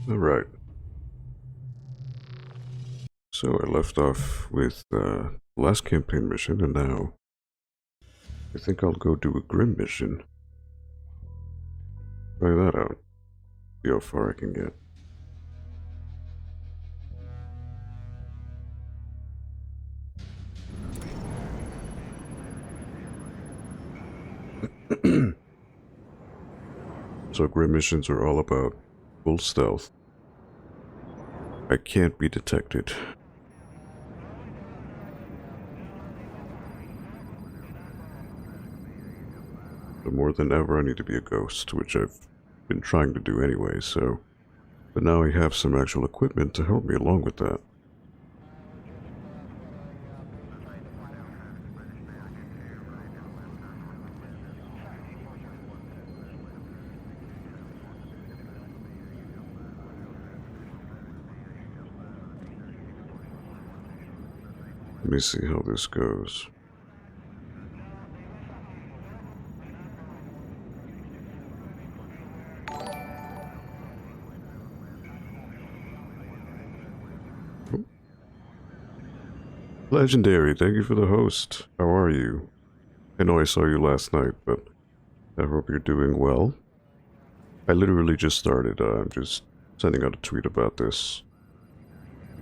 Alright, so I left off with the last campaign mission, and now I think I'll go do a Grim mission. Try that out. See how far I can get. So Grim missions are all about full stealth. I can't be detected. But more than ever, I need to be a ghost, which I've been trying to do anyway, so... But now I have some actual equipment to help me along with that. Let me see how this goes. Legendary, thank you for the host. How are you? I know I saw you last night, but I hope you're doing well. I literally just started. I'm just sending out a tweet about this.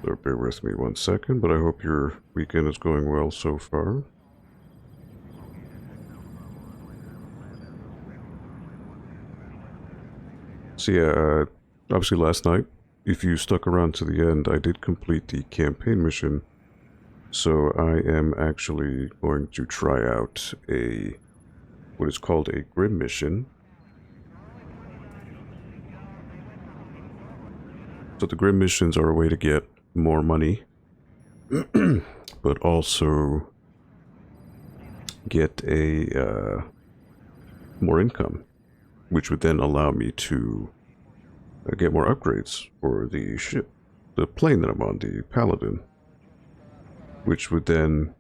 So bear with me 1 second, but I hope your weekend is going well so far. So yeah, obviously last night, if you stuck around to the end, I did complete the campaign mission. So I am actually going to try out what is called a Grim mission. So the Grim missions are a way to get more money, but also get more income, which would then allow me to get more upgrades for the ship, the plane that I'm on, the Paladin, which would then,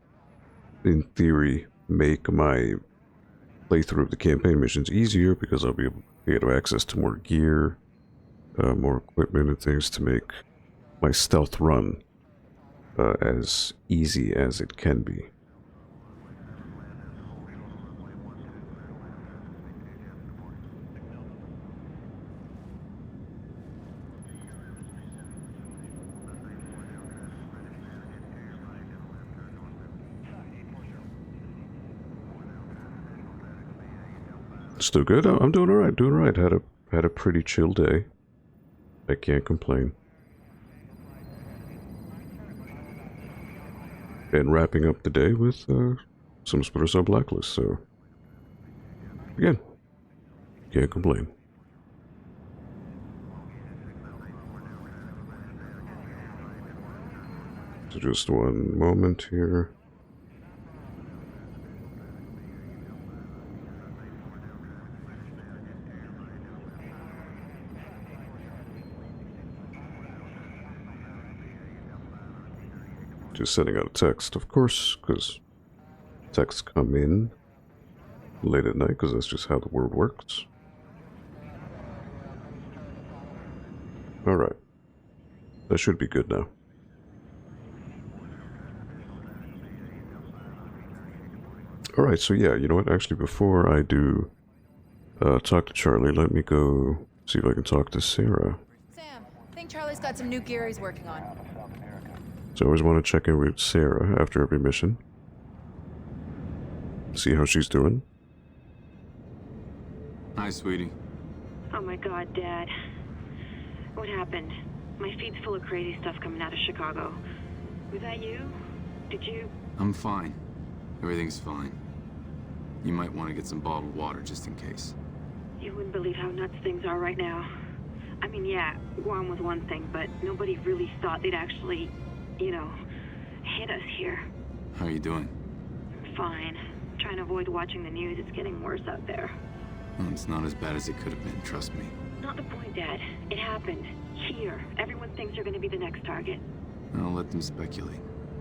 in theory, make my playthrough of the campaign missions easier because I'll be able to get access to more gear, more equipment and things to make my stealth run as easy as it can be. Still good? I'm doing alright, doing alright. Had a pretty chill day. I can't complain. And wrapping up the day with some Splinter Blacklist, so again, can't complain. So just one moment here. Just sending out a text, of course, because texts come in late at night, because that's just how the world works. Alright. That should be good now. Alright, so yeah, you know what? Actually, before I do talk to Charlie, let me go see if I can talk to Sarah. Sam, I think Charlie's got some new gear he's working on. So I always want to check in with Sarah after every mission. See how she's doing. Hi, sweetie. Oh my god, Dad. What happened? My feed's full of crazy stuff coming out of Chicago. Was that you? Did you? I'm fine. Everything's fine. You might want to get some bottled water just in case. You wouldn't believe how nuts things are right now. I mean, yeah, Guam was one thing, but nobody really thought they'd actually, you know, hit us here. How are you doing? Fine. Trying to avoid watching the news. It's getting worse out there. Well, it's not as bad as it could have been, trust me. Not the point, Dad. It happened. Here. Everyone thinks you're gonna be the next target. I'll let them speculate.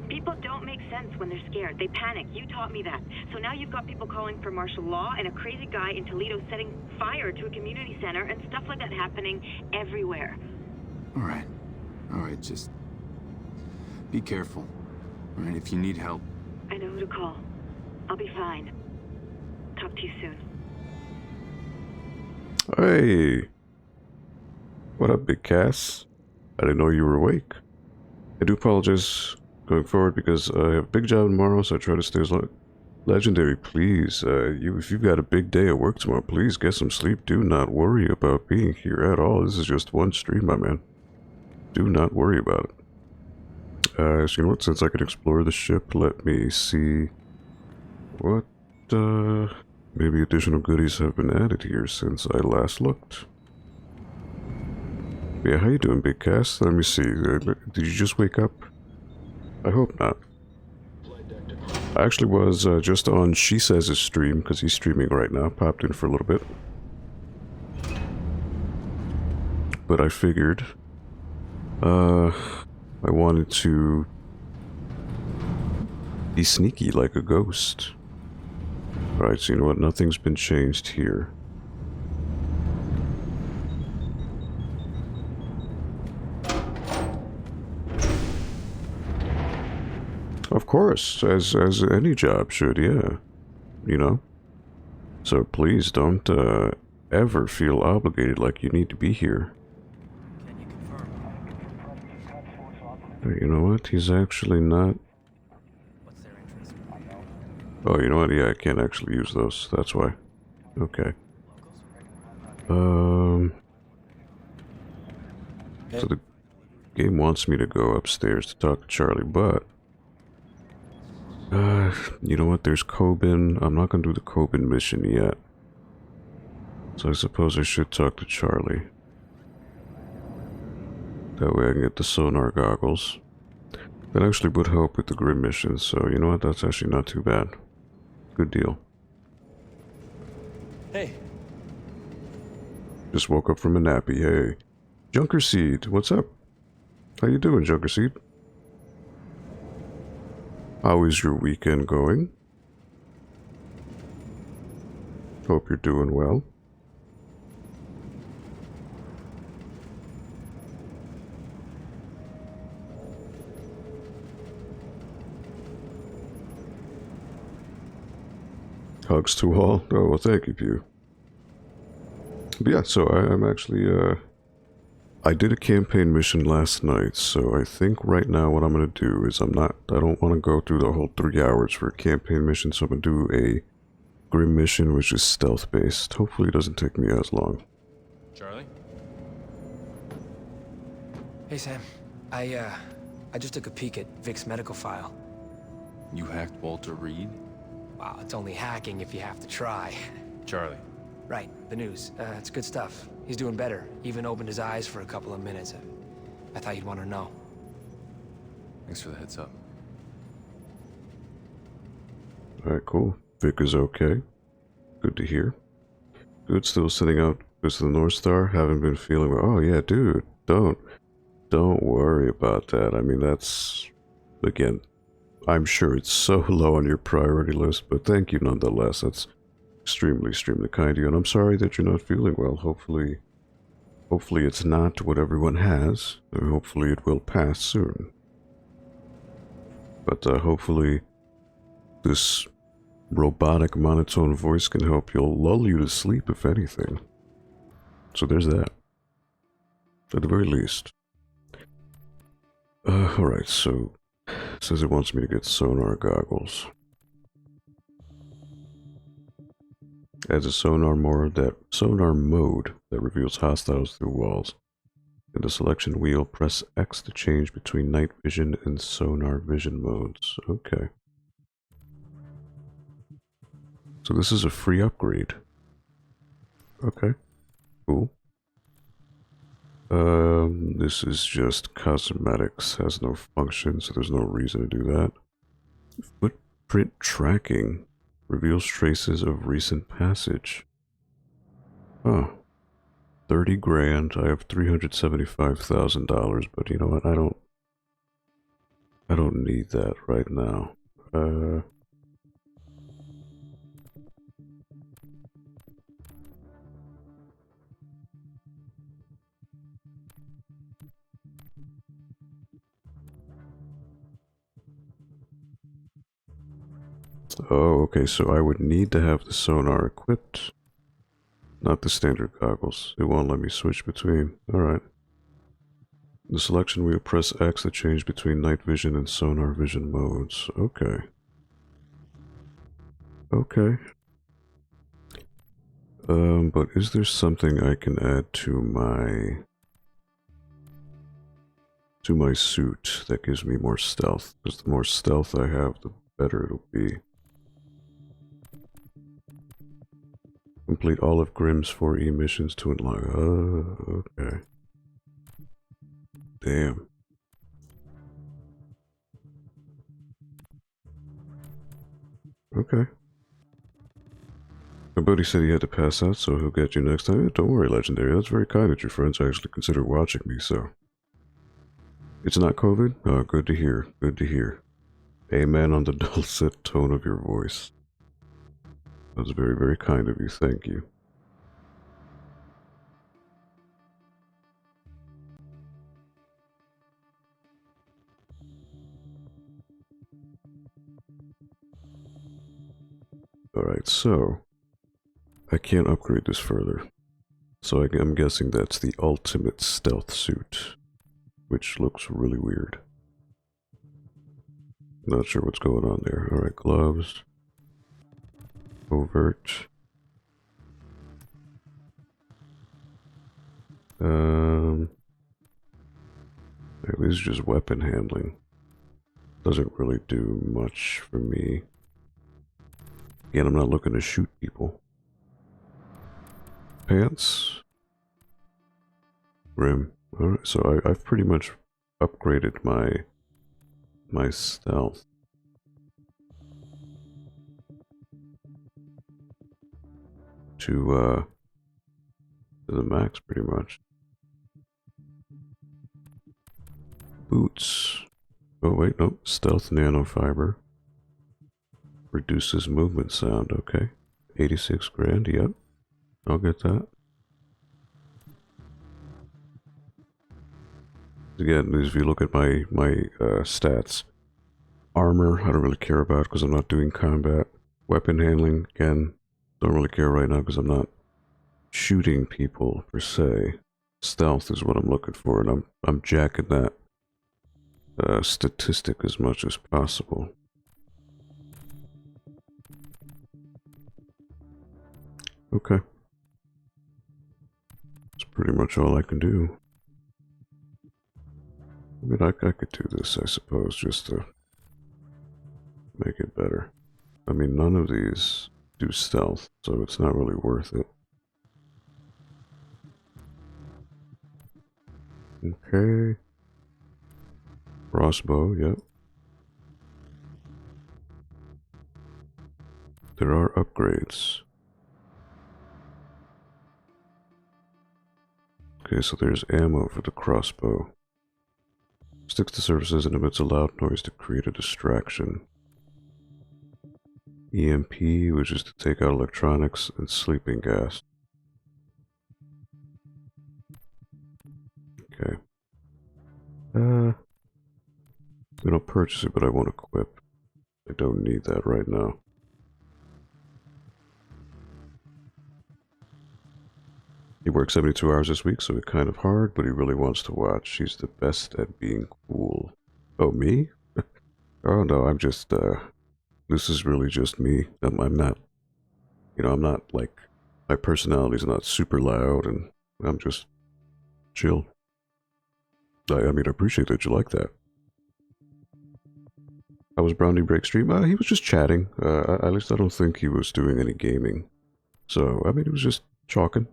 People don't make sense when they're scared. They panic. You taught me that. So now you've got people calling for martial law and a crazy guy in Toledo setting fire to a community center and stuff like that happening everywhere. All right. All right, just be careful. All right, if you need help. I know who to call. I'll be fine. Talk to you soon. Hey, what up, Big Cass? I didn't know you were awake. I do apologize going forward because I have a big job tomorrow, so I try to stay as legendary. Please, if you've got a big day at work tomorrow, please get some sleep. Do not worry about being here at all. This is just one stream, my man. Do not worry about it. So you know what? Since I can explore the ship, let me see what maybe additional goodies have been added here since I last looked. Yeah, how you doing, Big Cass? Let me see. Did you just wake up? I hope not. I actually was just on She Says' stream, because he's streaming right now. Popped in for a little bit. But I figured I wanted to be sneaky like a ghost. Alright, so you know what? Nothing's been changed here. Of course, as any job should, yeah. You know? So please don't ever feel obligated like you need to be here. Can you confirm? You know what? He's actually not... What's their interest? Oh, you know what? Yeah, I can't actually use those. That's why. Okay. So the game wants me to go upstairs to talk to Charlie, but... you know what? There's Coben. I'm not gonna do the Coben mission yet. So I suppose I should talk to Charlie. That way I can get the sonar goggles. That actually would help with the grim mission, so you know what? That's actually not too bad. Good deal. Hey. Just woke up from a nappy, hey. Junker Seed, what's up? How you doing, Junker Seed? How is your weekend going? Hope you're doing well. Hugs to all. Oh, well, thank you, Pew. But yeah, so I'm actually, I did a campaign mission last night, so I think right now what I'm going to do is I don't want to go through the whole 3 hours for a campaign mission, so I'm going to do a grim mission, which is stealth-based. Hopefully it doesn't take me as long. Charlie? Hey, Sam. I just took a peek at Vic's medical file. You hacked Walter Reed? Wow, it's only hacking if you have to try. Charlie. Right, the news. It's good stuff. He's doing better. Even opened his eyes for a couple of minutes. I thought you'd want to know. Thanks for the heads up. Alright, cool. Vic is okay. Good to hear. Good, still sitting out with the North Star. Haven't been feeling well. Oh yeah, dude. Don't worry about that. I mean, that's... Again, I'm sure it's so low on your priority list, but thank you nonetheless. That's extremely, extremely kind of you. And I'm sorry that you're not feeling well. Hopefully it's not what everyone has. And hopefully it will pass soon. But hopefully this robotic monotone voice can help lull you to sleep, if anything. So there's that. At the very least. Alright, so it says it wants me to get sonar goggles. Adds a sonar mode that reveals hostiles through walls. In the selection wheel, press X to change between night vision and sonar vision modes. Okay. So this is a free upgrade. Okay. Cool. This is just cosmetics, has no function, so there's no reason to do that. Footprint tracking reveals traces of recent passage. Huh. 30 grand. I have $375,000, but you know what? I don't need that right now. Oh, okay, so I would need to have the sonar equipped, not the standard goggles. It won't let me switch between. Alright. The selection wheel, press X to change between night vision and sonar vision modes. Okay. Okay. But is there something I can add to my suit that gives me more stealth? Because the more stealth I have, the better it'll be. Complete all of Grimm's 4E missions to unlock. Oh, okay. Damn. Okay. My buddy said he had to pass out, so he'll get you next time. Yeah, don't worry, Legendary. That's very kind that your friends actually consider watching me, so. It's not COVID? Oh, good to hear. Good to hear. Amen on the dulcet tone of your voice. That's very, very kind of you. Thank you. Alright, so I can't upgrade this further. So I'm guessing that's the ultimate stealth suit, which looks really weird. Not sure what's going on there. Alright, gloves. Overt. This is just weapon handling. Doesn't really do much for me. Again, I'm not looking to shoot people. Pants. Rim. Alright, so I've pretty much upgraded my stealth. To the max, pretty much. Boots. Oh wait, nope. Stealth nanofiber. Reduces movement sound, okay. 86 grand, yep. I'll get that. Again, if you look at my stats, armor, I don't really care about because I'm not doing combat. Weapon handling, again, don't really care right now because I'm not shooting people per se. Stealth is what I'm looking for, and I'm jacking that statistic as much as possible. Okay. That's pretty much all I can do. I mean, I could do this, I suppose, just to make it better. I mean, none of these do stealth, so it's not really worth it. Okay. Crossbow, yep. There are upgrades. Okay, so there's ammo for the crossbow. Sticks to surfaces and emits a loud noise to create a distraction. EMP, which is to take out electronics, and sleeping gas. Okay. I don't purchase it, but I won't equip. I don't need that right now. He works 72 hours this week, so it's kind of hard, but he really wants to watch. He's the best at being cool. Oh, me? Oh, no, I'm just, this is really just me. I'm not, you know, I'm not, like, my personality's not super loud, and I'm just chill. I mean, I appreciate that you like that. How was Brownie Break stream? He was just chatting. At least I don't think he was doing any gaming. So, I mean, he was just chalking.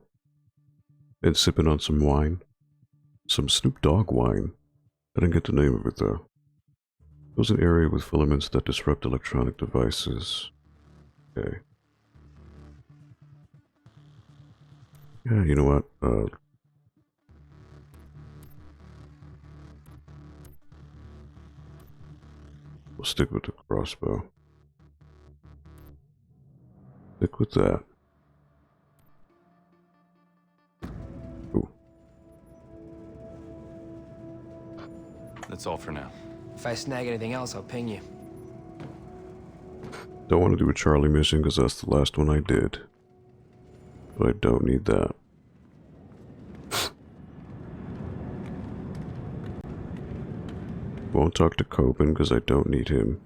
And sipping on some wine. Some Snoop Dogg wine. I didn't get the name of it, though. It was an area with filaments that disrupt electronic devices. Okay. Yeah, you know what? We'll stick with the crossbow. Stick with that. Ooh. That's all for now. If I snag anything else, I'll ping you. Don't want to do a Charlie mission because that's the last one I did. But I don't need that. Won't talk to Coben because I don't need him.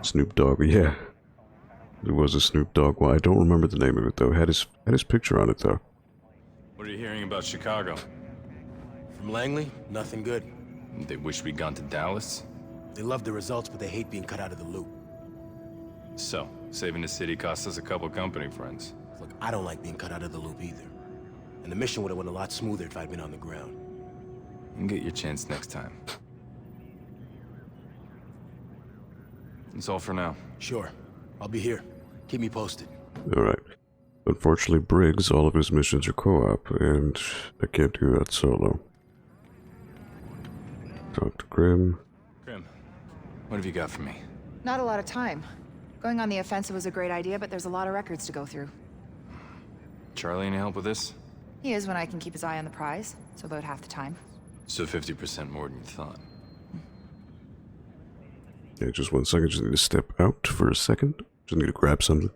Snoop Dogg, yeah. There was a Snoop Dogg one. I don't remember the name of it though. Had his picture on it though. What are you hearing about Chicago? From Langley, nothing good. They wish we'd gone to Dallas? They love the results, but they hate being cut out of the loop. So, saving the city cost us a couple company friends. Look, I don't like being cut out of the loop either. And the mission would have went a lot smoother if I'd been on the ground. You can get your chance next time. That's all for now. Sure. I'll be here. Keep me posted. Alright. Unfortunately, Briggs, all of his missions are co-op, and I can't do that solo. Talk to Grim. Grim, what have you got for me? Not a lot of time. Going on the offensive was a great idea, but there's a lot of records to go through. Charlie, any help with this? He is when I can keep his eye on the prize, so about half the time. So 50% more than you thought. Yeah, just 1 second. Just need to step out for a second. Just need to grab something.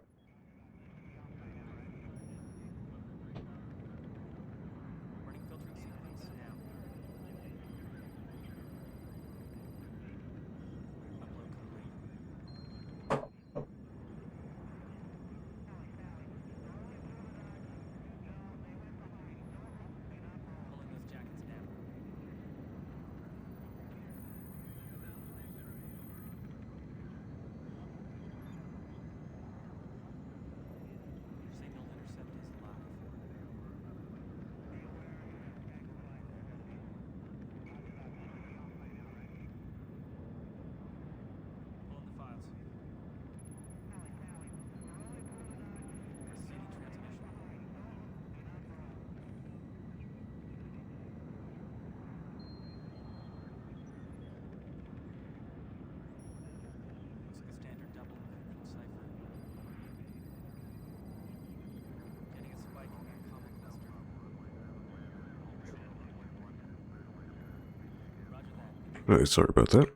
Alright, sorry about that.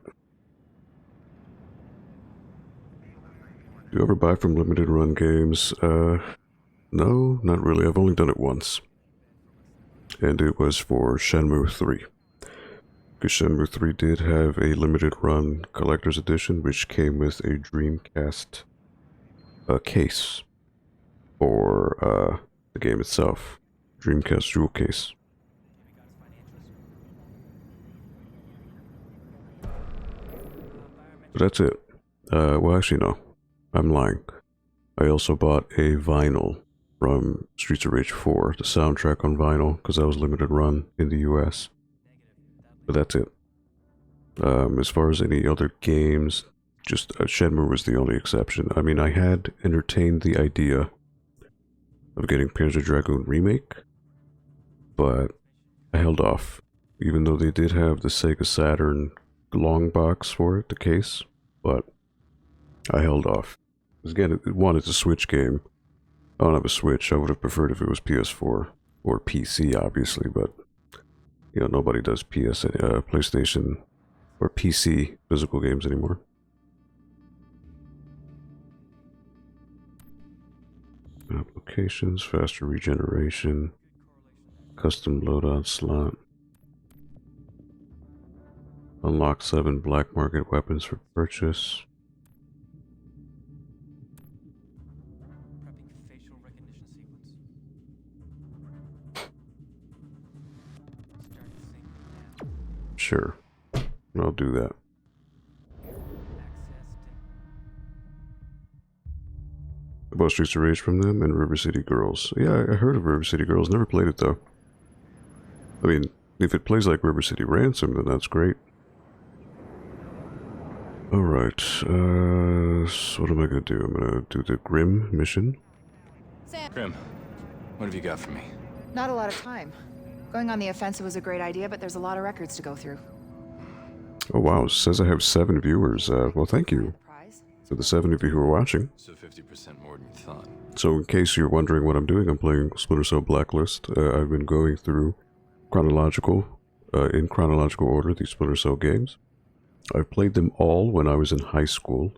Do you ever buy from limited run games? No, not really. I've only done it once. And it was for Shenmue 3. Because Shenmue 3 did have a limited run collector's edition, which came with a Dreamcast case for the game itself. Dreamcast jewel case. But that's it. Well, actually, no. I'm lying. I also bought a vinyl from Streets of Rage 4, the soundtrack on vinyl, because that was limited run in the US. But that's it. As far as any other games, just Shenmue was the only exception. I mean, I had entertained the idea of getting Panzer Dragoon Remake, but I held off. Even though they did have the Sega Saturn long box for it, the case, but I held off. Because again, it's a Switch game. I don't have a Switch. I would have preferred if it was PS4 or PC, obviously, but you know, nobody does PlayStation or PC physical games anymore. Applications, faster regeneration, custom loadout slot. Unlock 7 black market weapons for purchase. Sure, I'll do that. About Streets of Rage from them and River City Girls. Yeah, I heard of River City Girls, never played it though. I mean, if it plays like River City Ransom, then that's great. Alright, so what am I gonna do? I'm gonna do the Grim mission. Sam, Grim, what have you got for me? not a lot of time. Going on the offensive was a great idea, but there's a lot of records to go through. Oh wow, it says I have 7 viewers. Well, thank you Prize? for the 7 of you who are watching. So 50% more than you thought. So in case you're wondering what I'm doing, I'm playing Splinter Cell Blacklist. I've been going through in chronological order, the Splinter Cell games. I've played them all when I was in high school,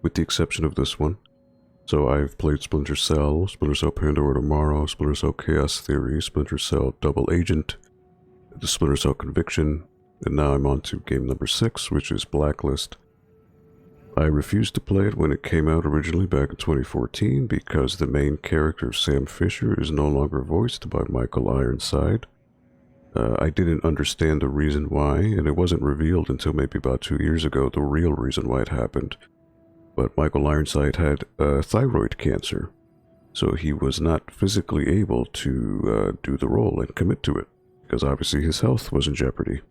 with the exception of this one. So I've played Splinter Cell, Splinter Cell Pandora Tomorrow, Splinter Cell Chaos Theory, Splinter Cell Double Agent, the Splinter Cell Conviction, and now I'm on to game number 6, which is Blacklist. I refused to play it when it came out originally back in 2014 because the main character, Sam Fisher, is no longer voiced by Michael Ironside. I didn't understand the reason why, and it wasn't revealed until maybe about 2 years ago, the real reason why it happened. But Michael Ironside had thyroid cancer, so he was not physically able to do the role and commit to it, because obviously his health was in jeopardy.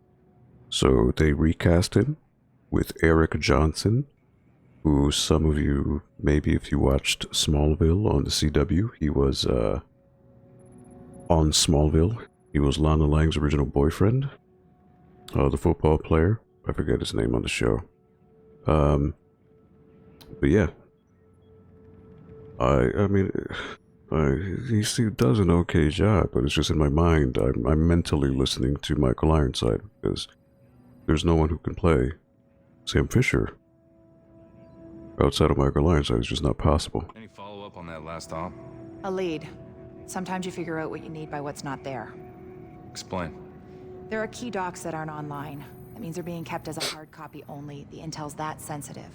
So they recast him with Eric Johnson, who some of you, maybe if you watched Smallville on the CW, he was on Smallville. He was Lana Lang's original boyfriend, the football player. I forget his name on the show. But yeah, I mean, he does an okay job, but it's just in my mind, I'm mentally listening to Michael Ironside, because there's no one who can play Sam Fisher outside of Michael Ironside. It's just not possible. Any follow-up on that last op? A lead. Sometimes you figure out what you need by what's not there. Explain. There are key docs that aren't online. That means they're being kept as a hard copy only. The intel's that sensitive.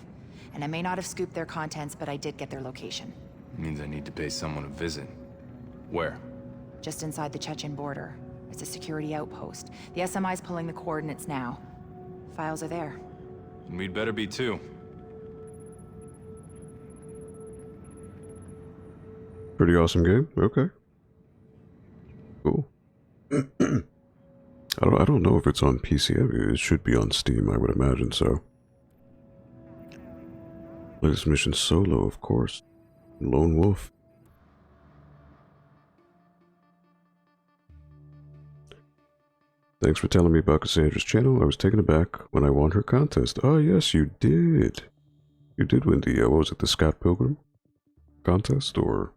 And I may not have scooped their contents, but I did get their location. Means I need to pay someone a visit. Where? Just inside the Chechen border. It's a security outpost. The SMI's pulling the coordinates now. Files are there. We'd better be too. Pretty awesome game. Okay. Cool. I don't know if it's on PC. It should be on Steam, I would imagine so. Latest mission solo, of course. Lone Wolf. Thanks for telling me about Cassandra's channel. I was taken aback when I won her contest. Oh yes, you did. You did win the, what was it, the Scott Pilgrim contest? Or,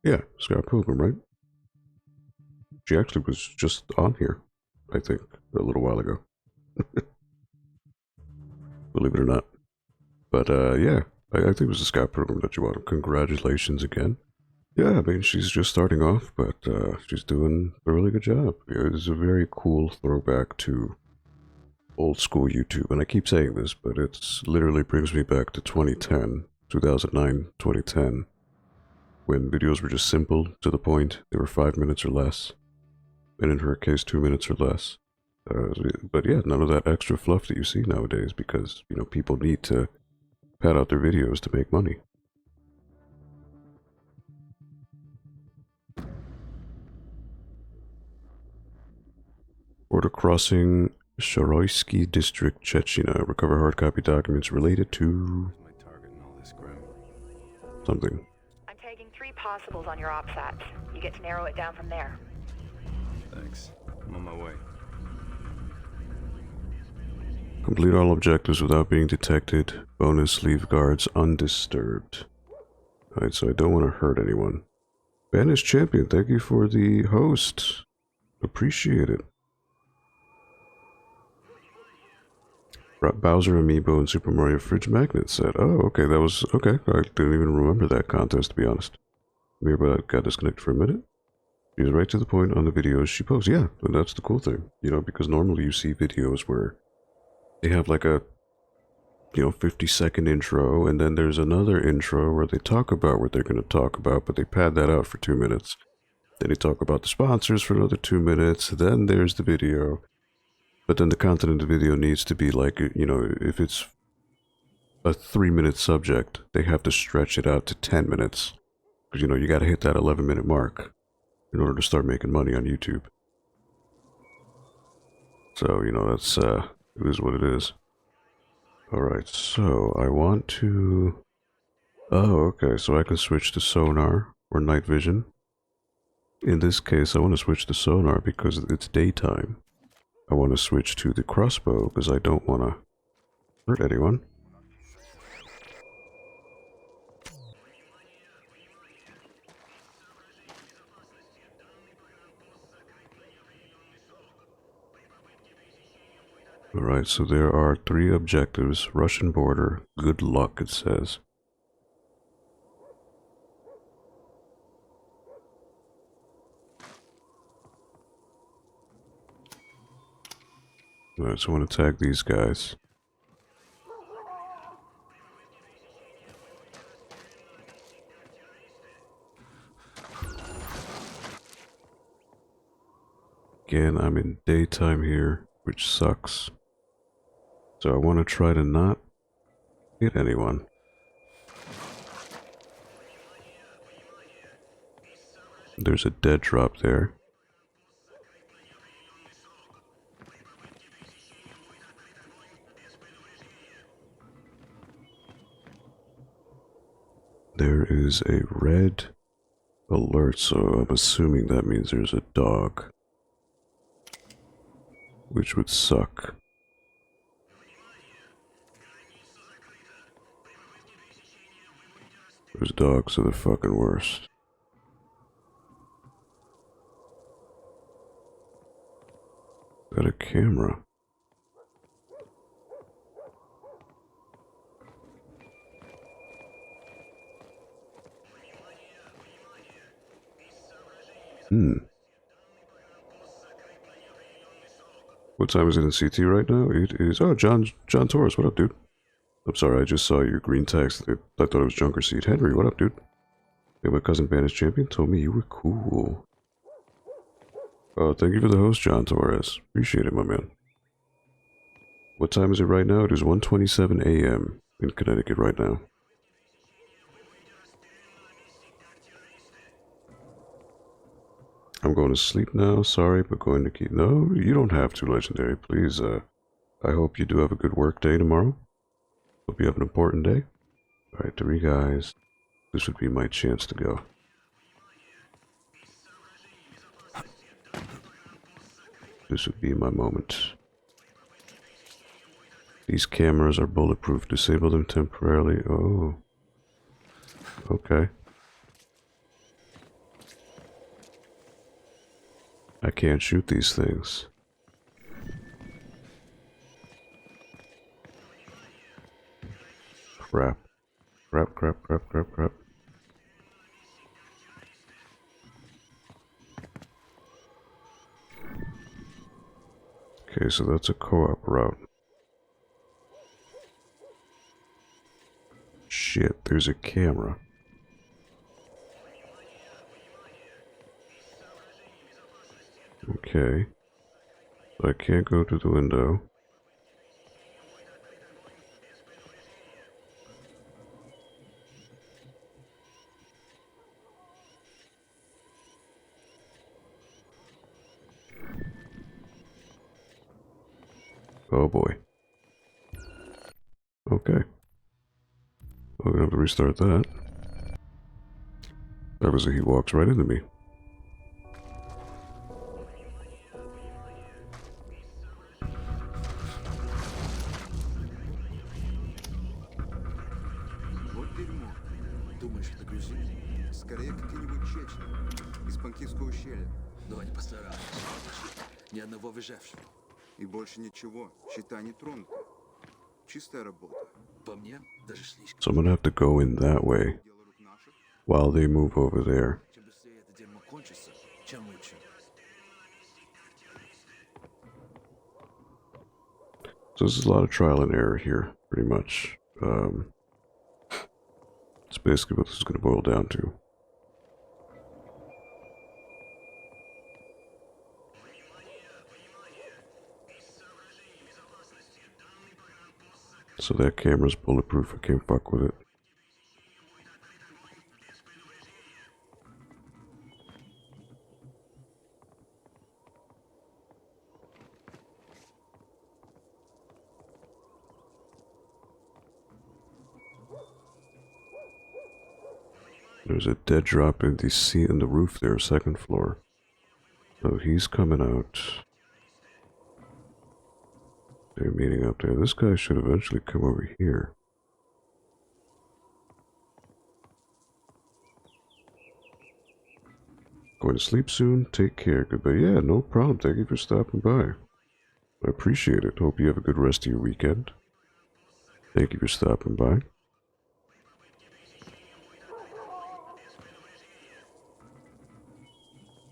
yeah, Scott Pilgrim, right? She actually was just on here, I think, a little while ago. Believe it or not. But, yeah, I think it was the Scott Pilgrim that you won. Congratulations again. Yeah, I mean, she's just starting off, but she's doing a really good job. It's a very cool throwback to old school YouTube, and I keep saying this, but it's literally brings me back to 2010, 2009, 2010, when videos were just simple, to the point. They were 5 minutes or less, and in her case, 2 minutes or less. But yeah, none of that extra fluff that you see nowadays, because, you know, people need to pad out their videos to make money. Border crossing, Sharoysky District, Chechnya. Recover hard copy documents related to My target and all this crap. something. I'm tagging 3 possibles on your OPSATs. You get to narrow it down from there. Thanks. I'm on my way. Complete all objectives without being detected. Bonus, leave guards undisturbed. Alright, so I don't want to hurt anyone. Banished Champion, thank you for the host. Appreciate it. Bowser Amiibo and Super Mario Fridge Magnet set. Oh, okay, that was... Okay, I didn't even remember that contest, to be honest. Amiibo got disconnected for a minute. She's right to the point on the videos she posts. Yeah, and that's the cool thing. You know, because normally you see videos where they have like a, 50-second intro, and then there's another intro where they talk about what they're going to talk about, but they pad that out for 2 minutes. Then they talk about the sponsors for another 2 minutes, then there's the video. But then the content of the video needs to be like, if it's a 3-minute subject, they have to stretch it out to 10 minutes. Because, you got to hit that 11-minute mark in order to start making money on YouTube. So, that's, it is what it is. Alright, so I want to... Oh, okay, so I can switch to sonar or night vision. In this case, I want to switch to sonar because it's daytime. I want to switch to the crossbow because I don't want to hurt anyone. Alright, so there are 3 objectives. Russian border. Good luck, it says. Alright, so I want to tag these guys. Again, I'm in daytime here, which sucks. So I want to try to not hit anyone. There's a dead drop there. There is a red alert, so I'm assuming that means there's a dog. Which would suck. Those dogs are the fucking worst. Got a camera. What time is it in CT right now? It is... Oh, John Torres, what up, dude? I'm sorry, I just saw your green text. I thought it was Junker Seed. Henry, what up, dude? Hey, my cousin Bandage Champion told me you were cool. Oh, thank you for the host, John Torres. Appreciate it, my man. What time is it right now? It is 1:27 a.m. in Connecticut right now. I'm going to sleep now. Sorry, but going to keep... No, you don't have to, Legendary. Please, I hope you do have a good work day tomorrow. Hope you have an important day. Alright, 3 guys. This would be my chance to go. This would be my moment. These cameras are bulletproof. Disable them temporarily. Oh. Okay. I can't shoot these things. Crap. Crap, crap, crap, crap, crap. Okay, so that's a co-op route. Shit, there's a camera. Okay. So I can't go to the window. Oh boy. Okay. I'm gonna have to restart that. Obviously he walks right into me. Вот дерьмо. Думаешь, это грузин? Скорее, какие-нибудь чечни. Из Панкивского ущелья. Но они постарались. Ни одного выжившего. И больше ничего. Считай, не тронуто. Чистая работа. По мне, даже слишком. So I'm gonna have to go in that way Делают наши. while they move over there. Чем быстрее это дерьмо кончится, тем лучше. So this is a lot of trial and error here, pretty much. It's basically what this is gonna boil down to. So that camera's bulletproof, I can't fuck with it. There's a dead drop in the seat in the roof there, 2nd floor. So he's coming out. They're meeting up there. This guy should eventually come over here. Going to sleep soon? Take care. Goodbye. Yeah, no problem. Thank you for stopping by. I appreciate it. Hope you have a good rest of your weekend. Thank you for stopping by.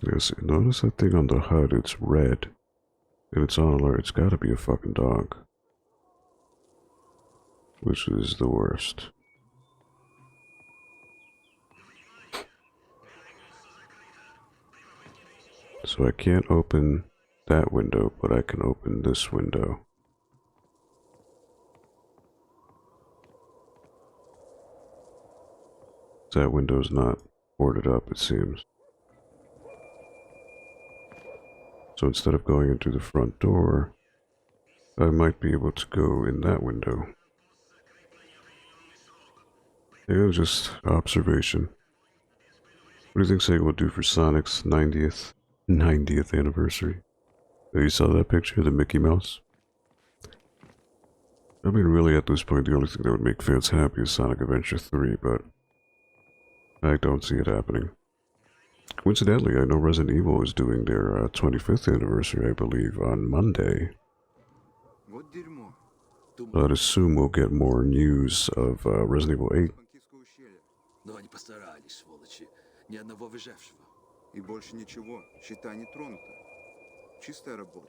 Yes, notice that thing on the HUD, it's red. And it's on alert. It's gotta be a fucking dog. Which is the worst. So I can't open that window, but I can open this window. That window's not boarded up, it seems. So instead of going into the front door, I might be able to go in that window. Yeah, just observation. What do you think Sega will do for Sonic's 90th anniversary? Oh, you saw that picture of the Mickey Mouse? I mean, really, at this point, the only thing that would make fans happy is Sonic Adventure 3, but I don't see it happening. Coincidentally, I know Resident Evil is doing their 25th anniversary, I believe, on Monday. Вот дерьмо. I'd assume we'll get more news of Resident Evil 8. Банкирское ущелье. Но они постарались, сволочи. Ни одного выжившего. И больше ничего. Счета не тронуты. Чистая работа.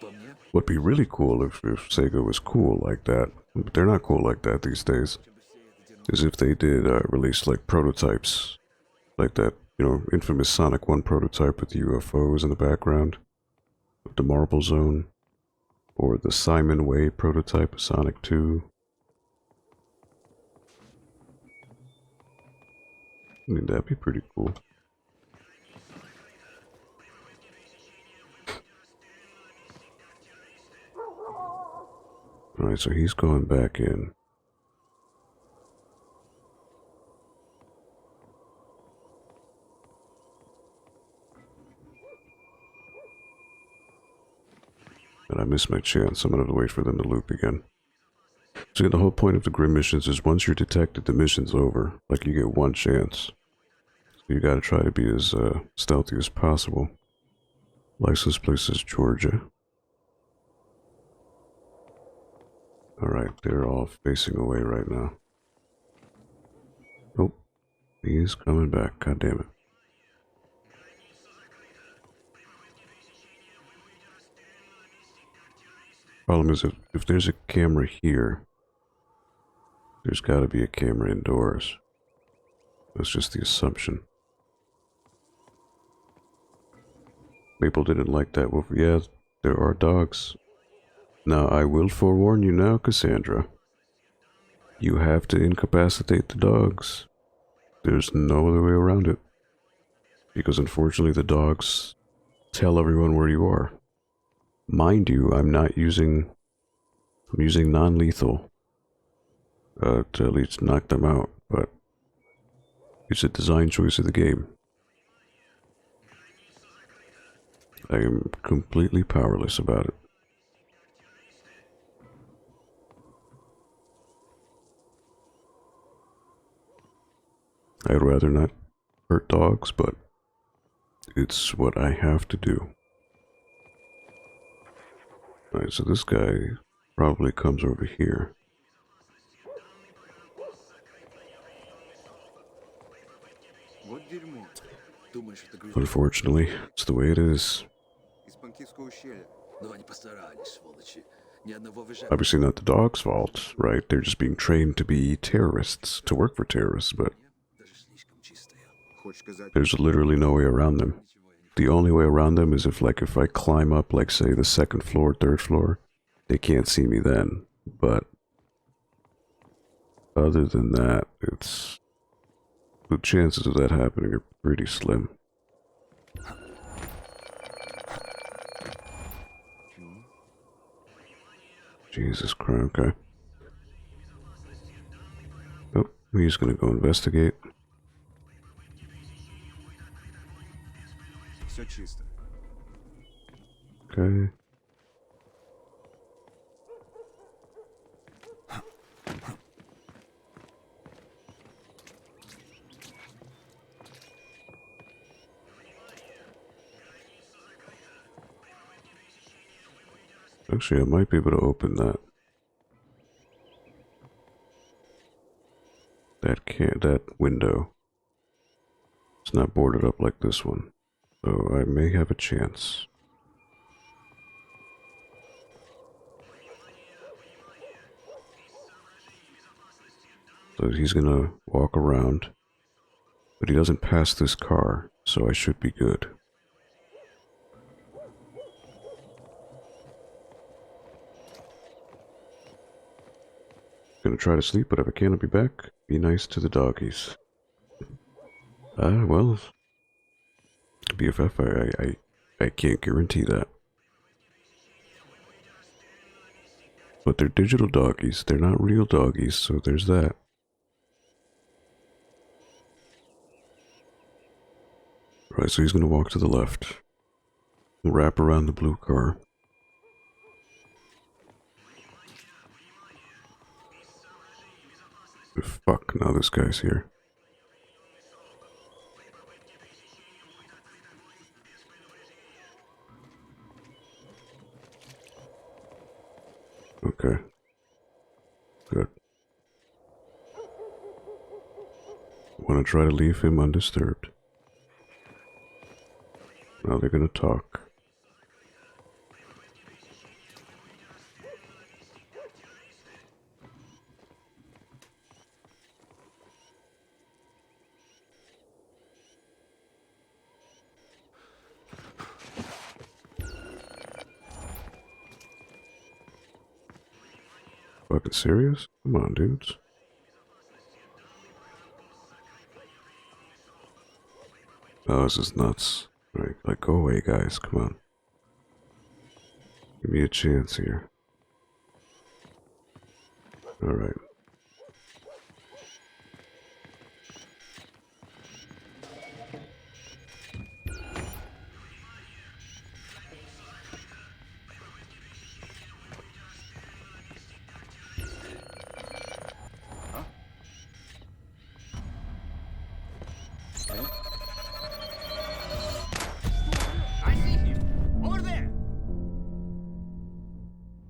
По мне, Would be really cool if Sega was cool like that, but they're not cool like that these days. As if they did release like prototypes, like that, you know, infamous Sonic 1 prototype with the UFOs in the background, with the Marble Zone, or the Simon Way prototype of Sonic 2. I mean, that'd be pretty cool. Alright, so he's going back in. And I missed my chance. I'm gonna have to wait for them to loop again. See, the whole point of the Grim missions is once you're detected, the mission's over. Like, you get one chance. So you gotta try to be as stealthy as possible. License plate is Georgia. Alright, they're all facing away right now. Oh, he's coming back. God damn it. Problem is, if there's a camera here, there's got to be a camera indoors. That's just the assumption. Maple didn't like that wolf. Yeah, there are dogs. Now, I will forewarn you now, Cassandra. You have to incapacitate the dogs. There's no other way around it. Because unfortunately, the dogs tell everyone where you are. Mind you, I'm using non-lethal to at least knock them out, but it's a design choice of the game. I am completely powerless about it. I'd rather not hurt dogs, but it's what I have to do. Alright, so this guy probably comes over here. Вот дерьмо. думаешь, это груз... Unfortunately, it's the way it is. Из банкирского ущелья. Но они постарались, сволочи. Ни одного выжившего. Obviously not the dog's fault, right? They're just being trained to be terrorists, to work for terrorists, but Даже слишком чистая. Хочешь сказать, there's literally no way around them. The only way around them is if I climb up, like, say, the second floor, third floor, they can't see me then. But other than that, the chances of that happening are pretty slim. Jesus Christ, okay. Oh, he's gonna go investigate. все чисто. Okay. Actually, I might be able to open that. That window. It's not boarded up like this one. So I may have a chance. So he's gonna walk around. But he doesn't pass this car, so I should be good. Gonna try to sleep, but if I can't, I'll be back. Be nice to the doggies. Well, BFF, I can't guarantee that. But they're digital doggies. They're not real doggies, so there's that. Right, so he's gonna walk to the left. Wrap around the blue car. Fuck, now this guy's here. Okay. Good. Want to try to leave him undisturbed. Now they're gonna talk. Fucking serious? Come on, dudes. Oh, this is nuts. Right, like, go away, guys. Come on. Give me a chance here. Alright.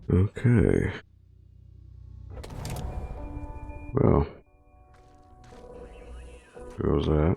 Okay. Well. Goes that.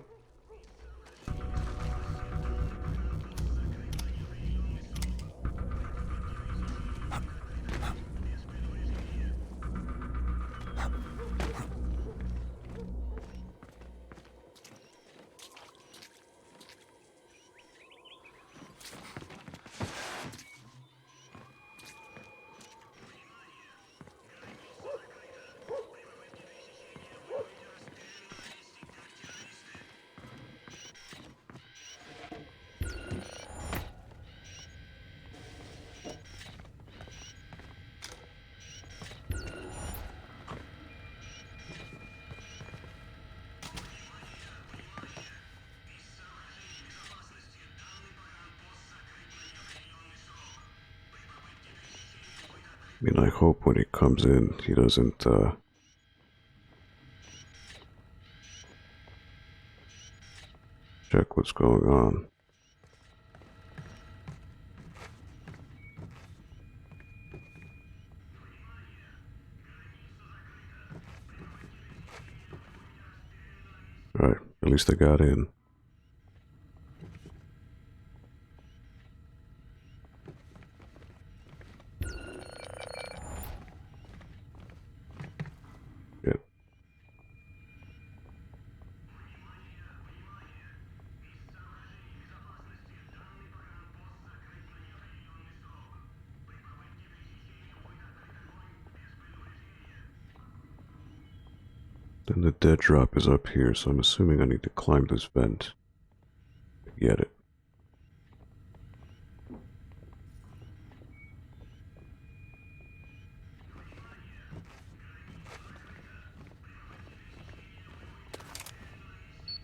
I mean, I hope when he comes in, he doesn't, check what's going on. Alright, at least I got in. Yep. Then the dead drop is up here, so I'm assuming I need to climb this vent to get it.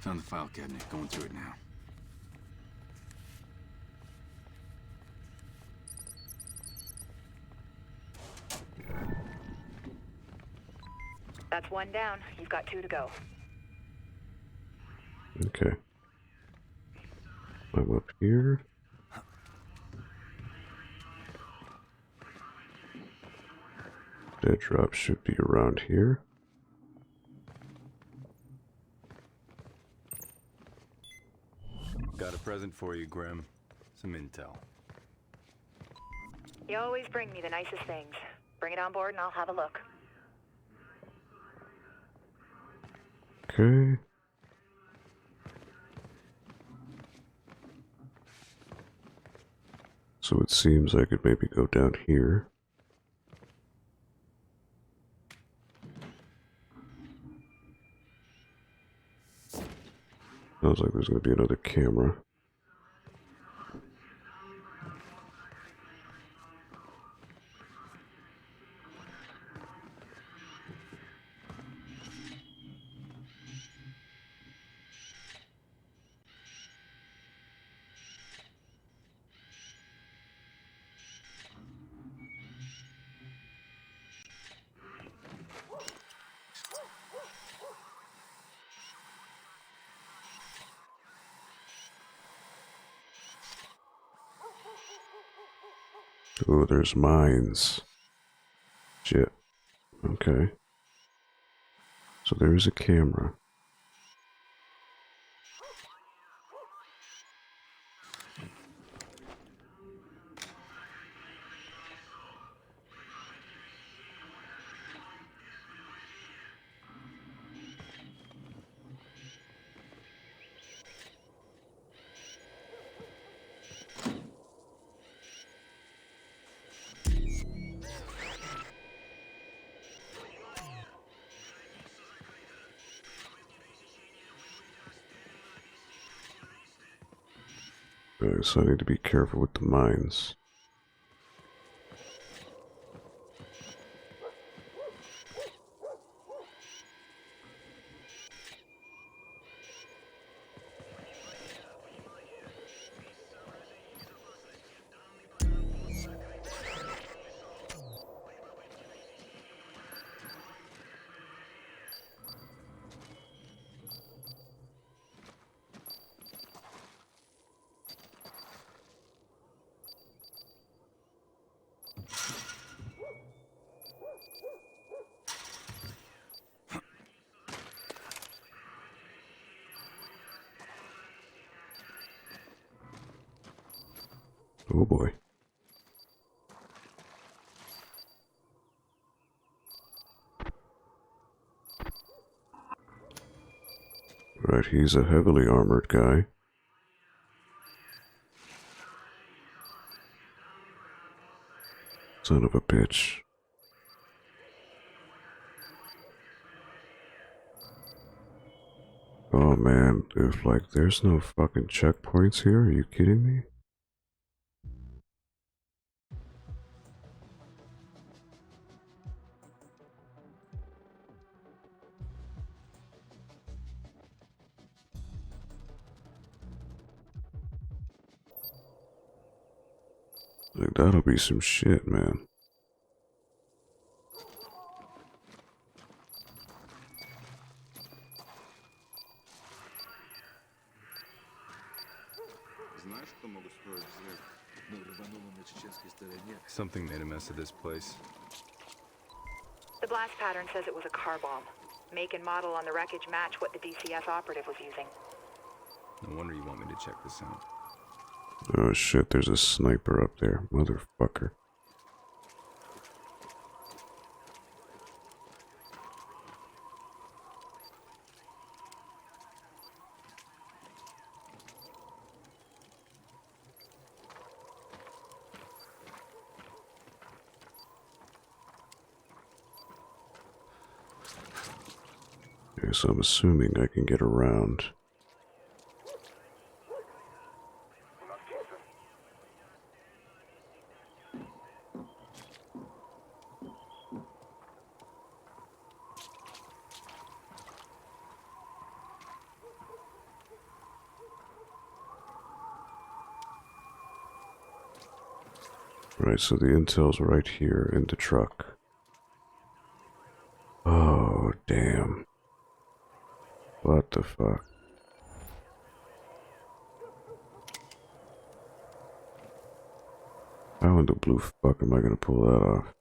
Found the file cabinet. Going through it now. That's one down. You've got 2 to go. Okay. I'm up here. Dead drop should be around here. Got a present for you, Grim. Some intel. You always bring me the nicest things. Bring it on board and I'll have a look. Okay. So it seems I could maybe go down here. Sounds like there's going to be another camera. Oh, there's mines. Shit. Okay. So there is a camera. So I need to be careful with the mines. Oh boy. Right, he's a heavily armored guy. Son of a bitch. Oh man, if like there's no fucking checkpoints here, are you kidding me? Like that'll be some shit, man. Знаешь, что могут строить взрыв? Мы рванули на чеченской стороне. Something made a mess of this place. The blast pattern says it was a car bomb. Make and model on the wreckage match what the DCS operative was using. No wonder you want me to check this out. Oh shit, there's a sniper up there, motherfucker. Okay, so I'm assuming I can get around. Right, so the intel's right here in the truck. Oh, damn. What the fuck? How in the blue fuck am I gonna pull that off?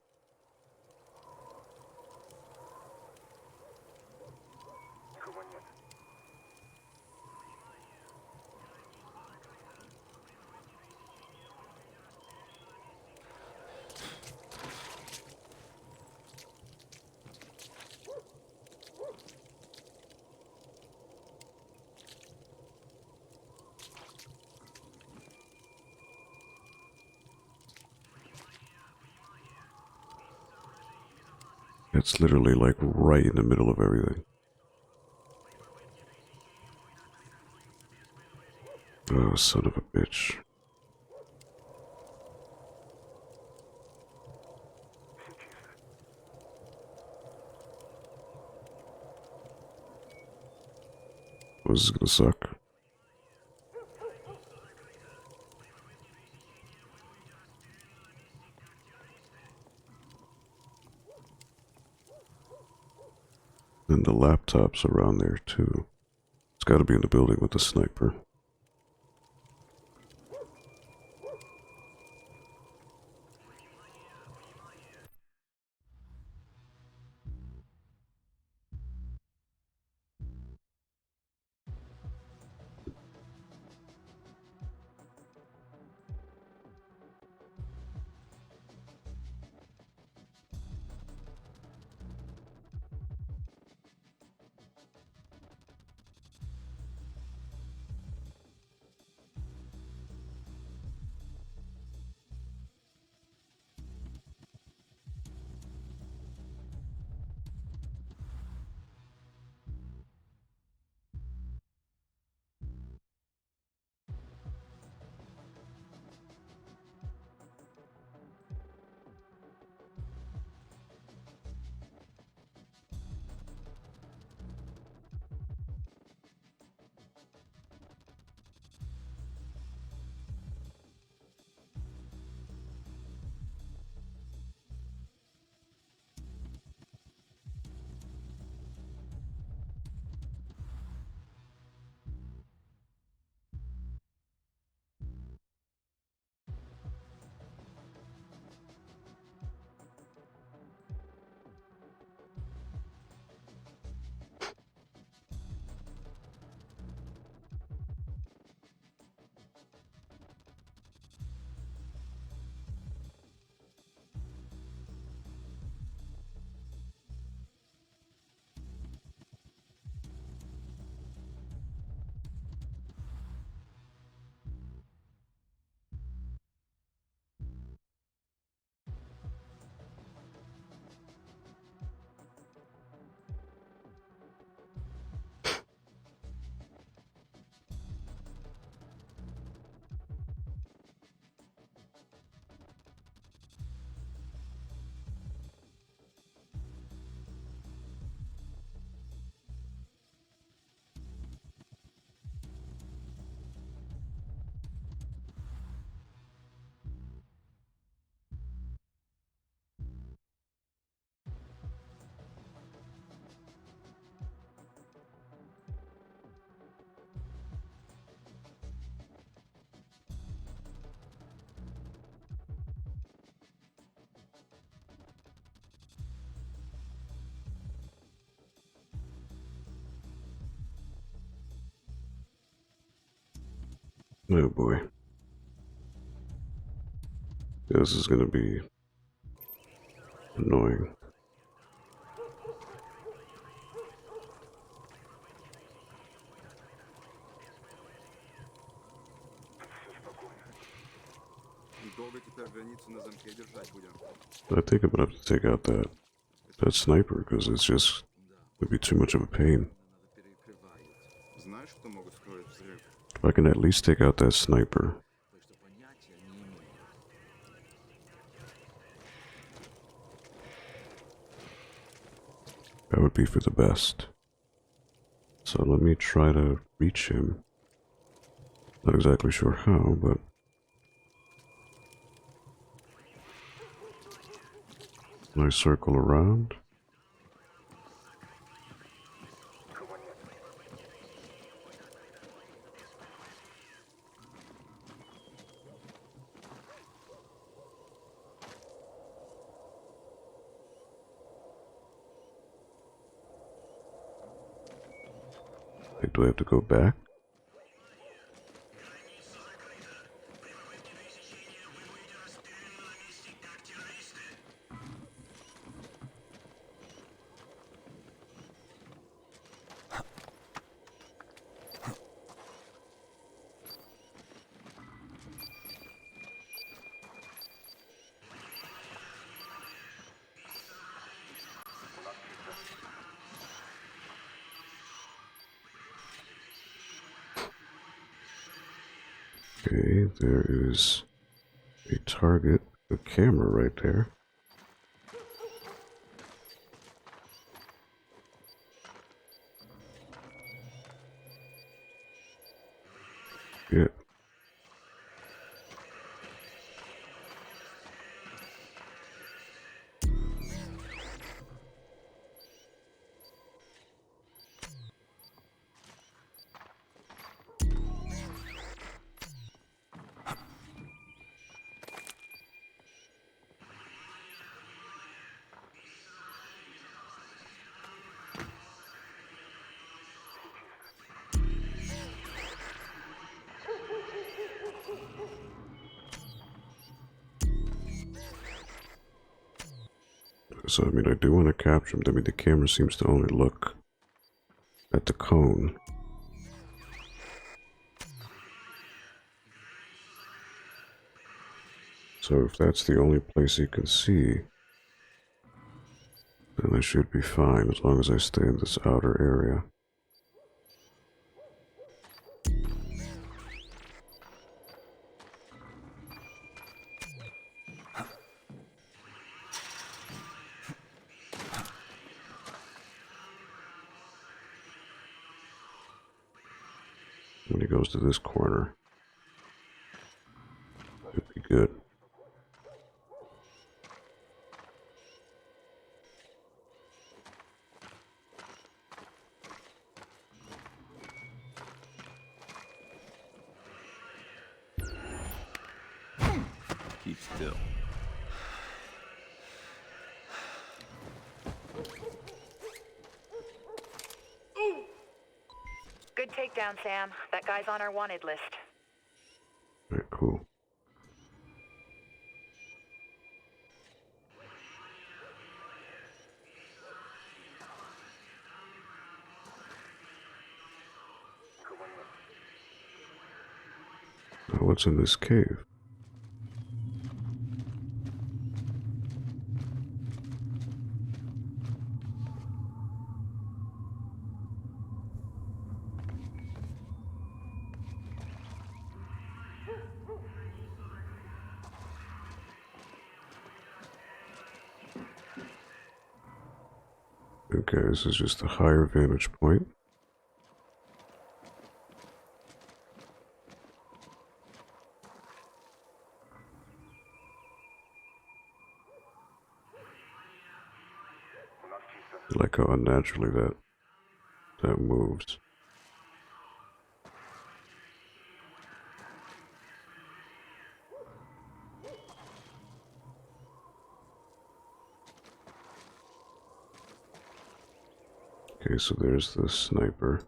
It's literally like right in the middle of everything. Oh, son of a bitch. This is gonna suck. And the laptop's around there too. It's gotta be in the building with the sniper. Oh boy. This is gonna be annoying. Долго теперь границу на замке держать будем? I think I'm gonna have to take out that sniper because it's just would be too much of a pain. Надо перекрывают. Знаешь, кто могут строить взрыв? If I can at least take out that sniper. Так что понятия не имею. That would be for the best. So let me try to reach him. Not exactly sure how, but I circle around. Wait, do I have to go back? Okay, there is a target, a camera right there. Yeah. So, I mean, I do want to capture him. I mean, the camera seems to only look at the cone. So if that's the only place he can see, then I should be fine as long as I stay in this outer area. When he goes to this corner, it'd be good. Keep still. Good takedown, Sam. That guy's on our wanted list. Alright, cool. Now what's in this cave? Okay, this is just a higher vantage point. I like how unnaturally that moves. Okay, so there's the sniper.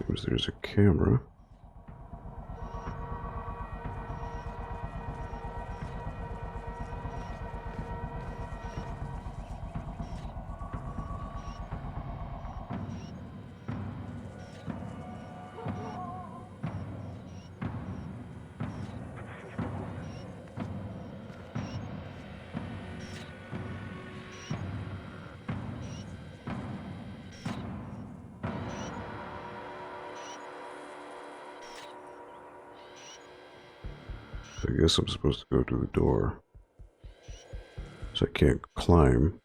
Seems there's a camera. I guess I'm supposed to go to the door. So I can't climb.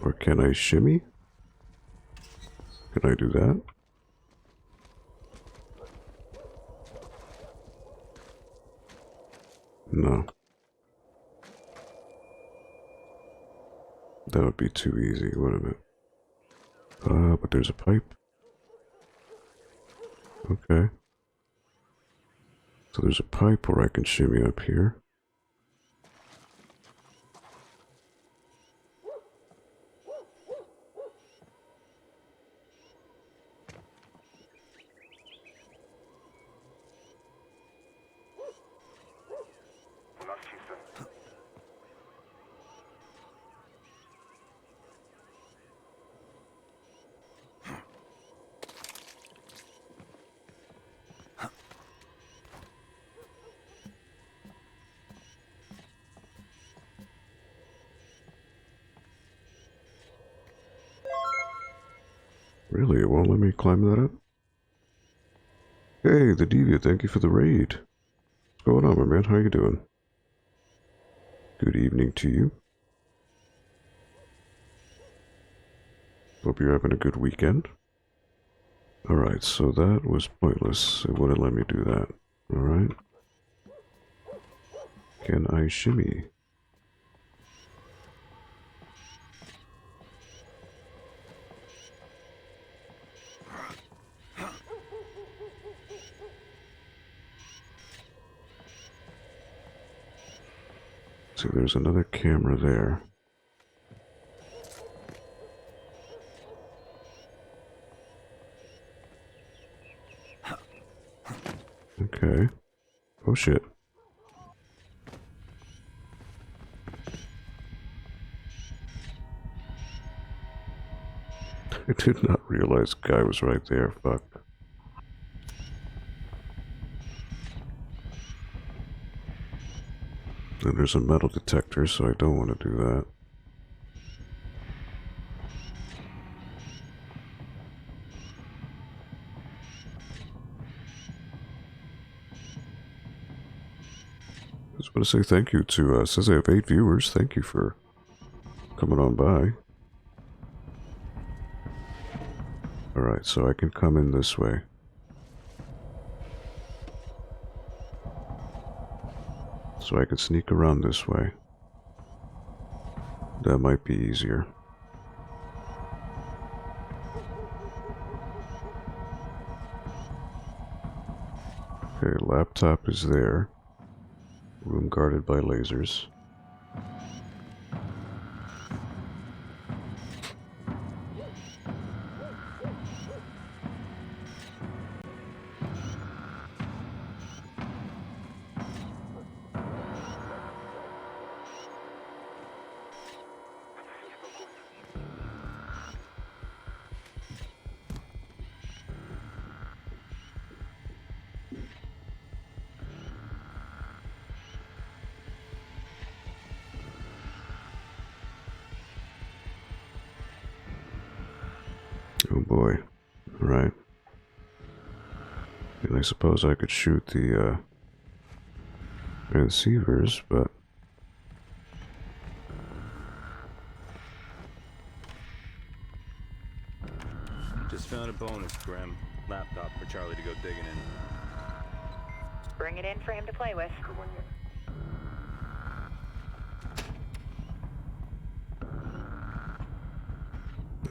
Or can I shimmy? Can I do that? No. That would be too easy, wouldn't it? But there's a pipe. Okay. So there's a pipe where I can shimmy up here. Really, it won't let me climb that up? Hey, the Deviant, thank you for the raid. What's going on, my man? How you doing? Good evening to you. Hope you're having a good weekend. Alright, so that was pointless. It wouldn't let me do that. Alright. Can I shimmy? So there's another camera there. Okay. Oh shit. I did not realize the guy was right there, fuck. And there's a metal detector, so I don't want to do that. I just want to say thank you to, says I have 8 viewers. Thank you for coming on by. Alright, so I can come in this way. So I can sneak around this way. That might be easier. Okay, laptop is there. Room guarded by lasers. Oh boy. Right. And I suppose I could shoot the receivers, but just found a bonus, Grim. Laptop for Charlie to go digging in. Bring it in for him to play with.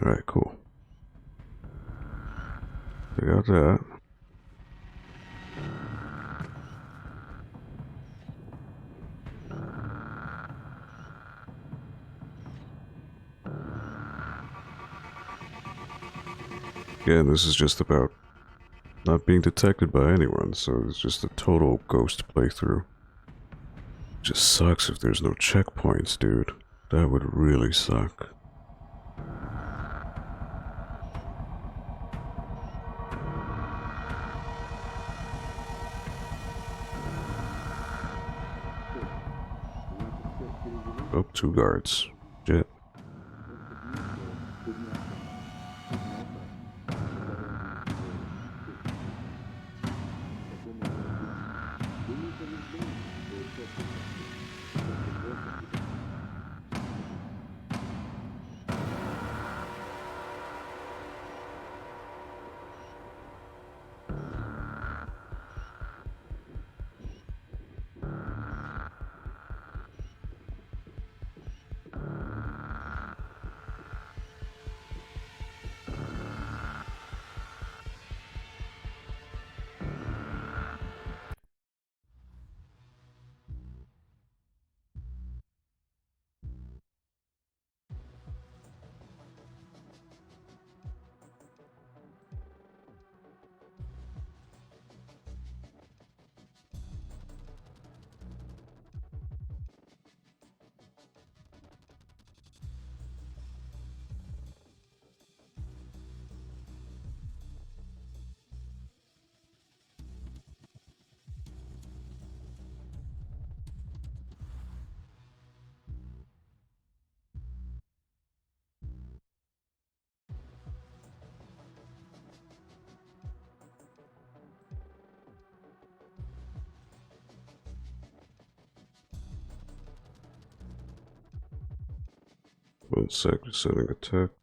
alright, cool. I got that. Again, this is just about not being detected by anyone, so it's just a total ghost playthrough. Just sucks if there's no checkpoints, dude. That would really suck. Oh, 2 guards. Shit. 1 sec, sending a text.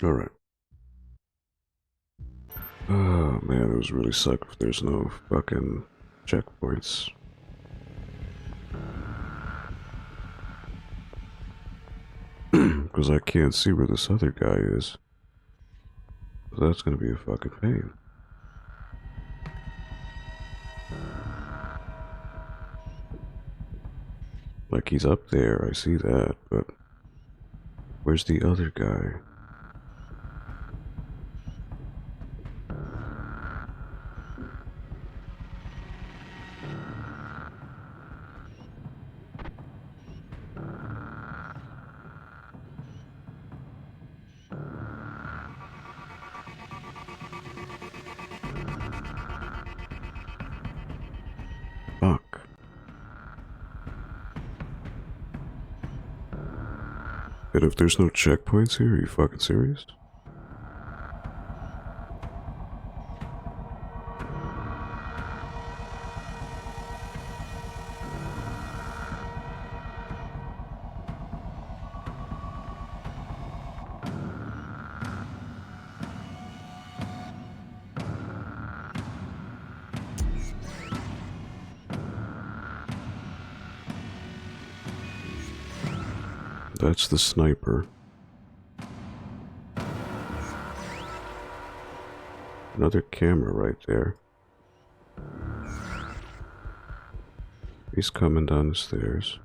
Alright. Oh man, it was really suck if there's no fucking checkpoints. Because I can't see where this other guy is. So that's gonna be a fucking pain. Like, he's up there, I see that, but where's the other guy? Fuck. And if there's no checkpoints here, are you fucking serious? That's the sniper. Another camera right there. He's coming down the stairs.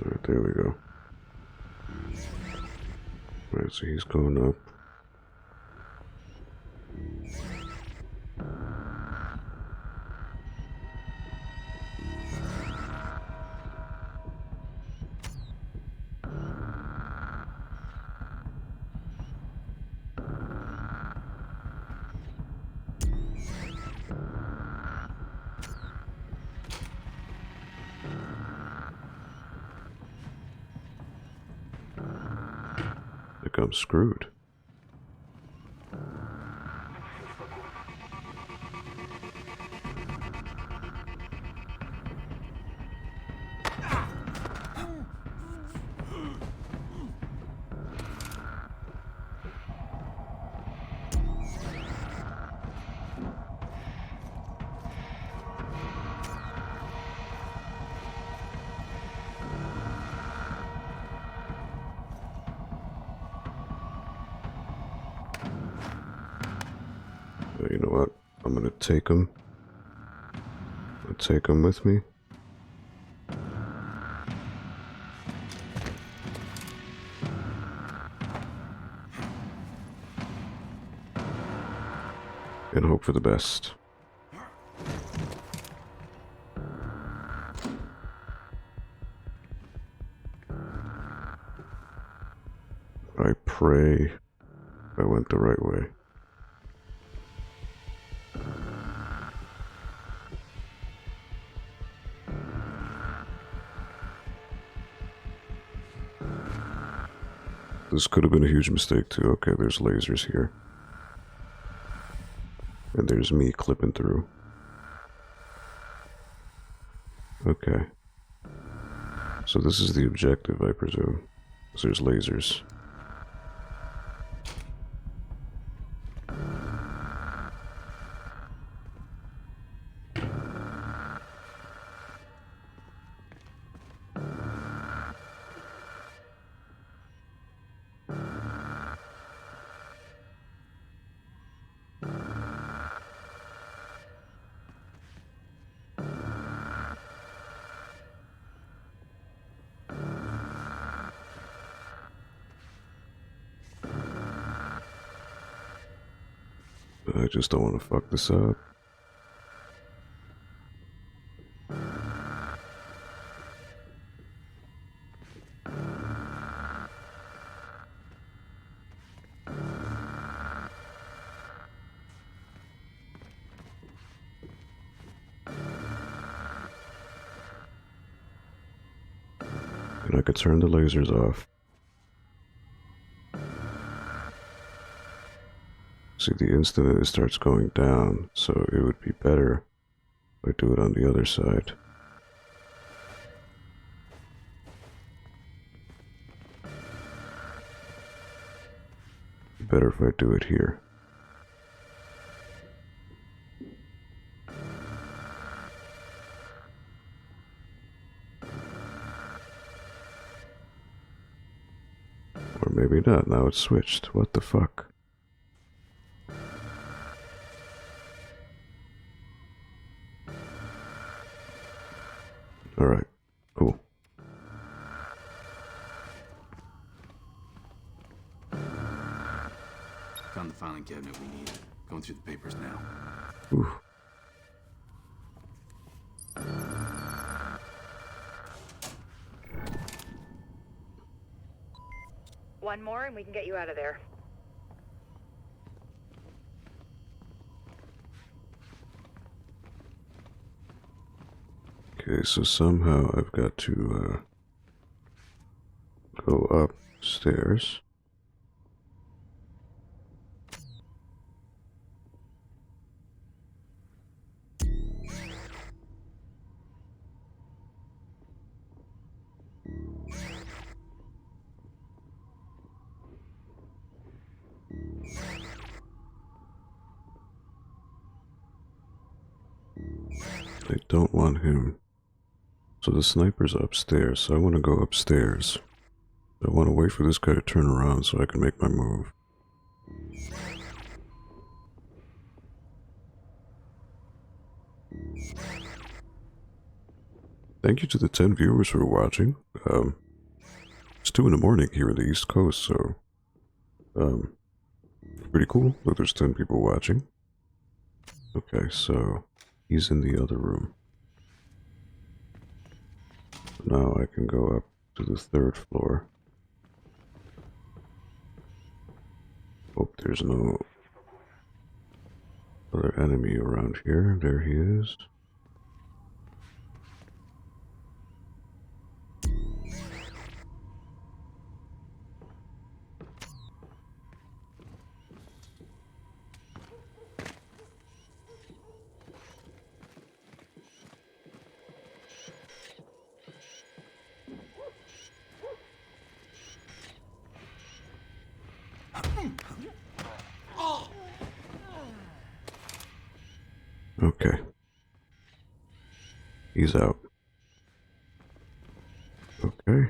Alright, there we go. Alright, so he's going up. Like I'm screwed. You know what? I'm gonna take him. I'll take him with me. And hope for the best. I pray I went the right way. this could have been a huge mistake too. Okay, there's lasers here. And there's me clipping through. Okay. So this is the objective, I presume. So there's lasers. I just don't want to fuck this up. And I could turn the lasers off. See, the instant it starts going down, so it would be better if I do it on the other side. Better if I do it here. Or maybe not, now it's switched. What the fuck? Alright, cool. Found the filing cabinet we needed. Going through the papers now. Ooh. One more and we can get you out of there. Okay, so somehow I've got to go upstairs. I don't want him. So the sniper's upstairs, so I want to go upstairs. I want to wait for this guy to turn around so I can make my move. Thank you to the 10 viewers who are watching. It's 2 in the morning here in the East Coast, so pretty cool that there's 10 people watching. Okay, so he's in the other room. Now I can go up to the 3rd floor. Hope there's no other enemy around here. There he is. Okay. He's out. Okay.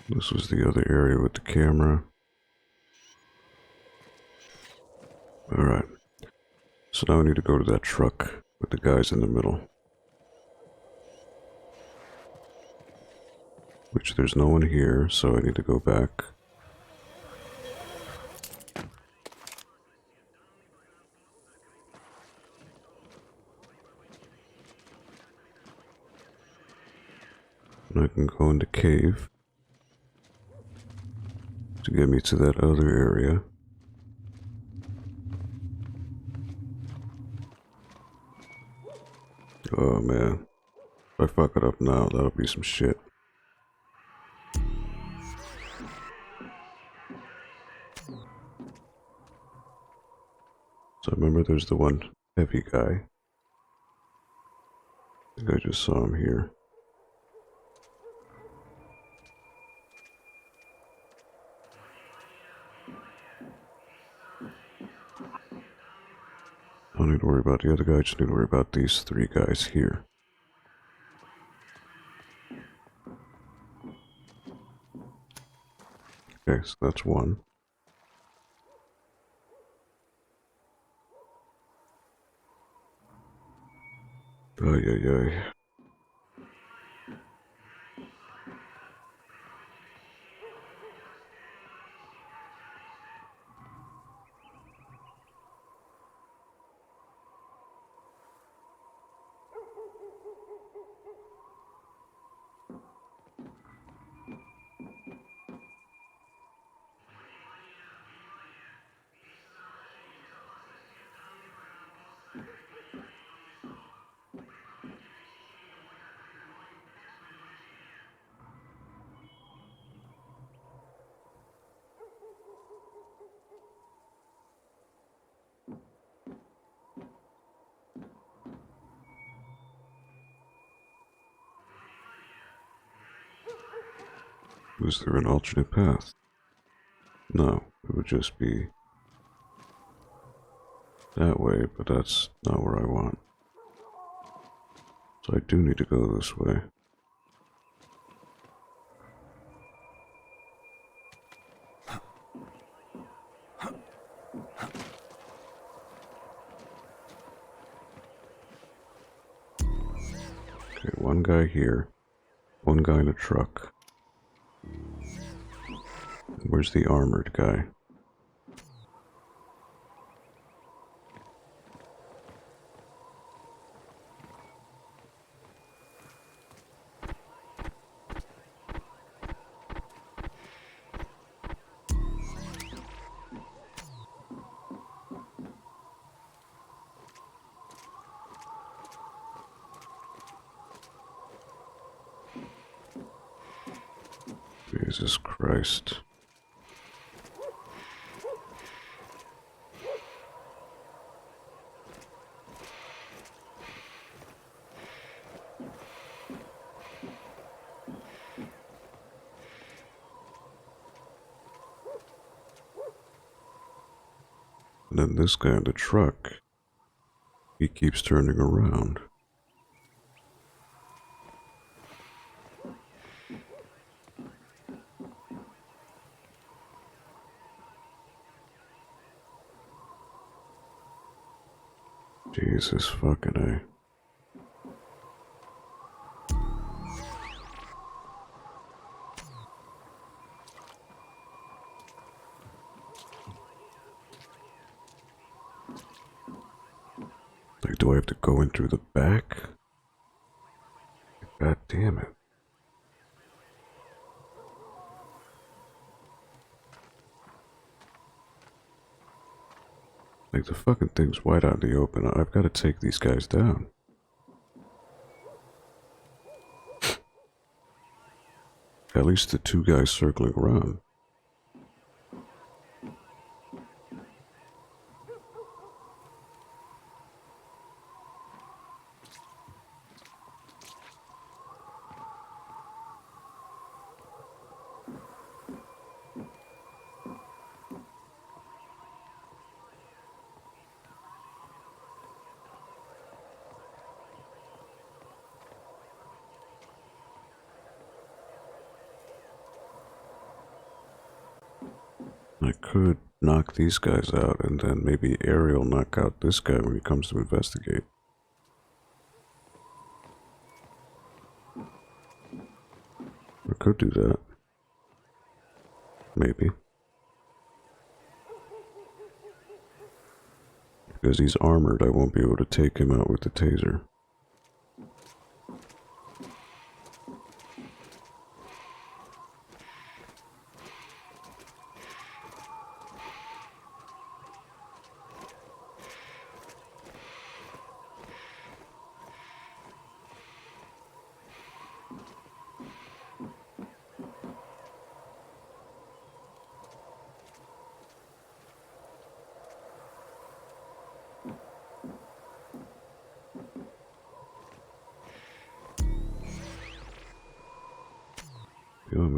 This was the other area with the camera. Alright. So now I need to go to that truck with the guys in the middle. Which there's no one here, so I need to go back. And I can go in the cave to get me to that other area. Oh man, if I fuck it up now, that'll be some shit. So remember there's the one heavy guy. I think I just saw him here. I don't need to worry about the other guy, I just need to worry about these three guys here. Okay, so that's one. Ay, ay, ay. Was there an alternate path? No, it would just be that way, but that's not where I want. So I do need to go this way. Okay, one guy here, one guy in a truck. Where's the armored guy? Jesus Christ. And then this guy in the truck, he keeps turning around. Jesus fucking A. Like, do I have to go in through the back? God damn it. Like, the fucking thing's wide out in the open. I've got to take these guys down. At least the two guys circling around. I could knock these guys out and then maybe Ariel knock out this guy when he comes to investigate. I could do that. Maybe. Because he's armored, I won't be able to take him out with the taser.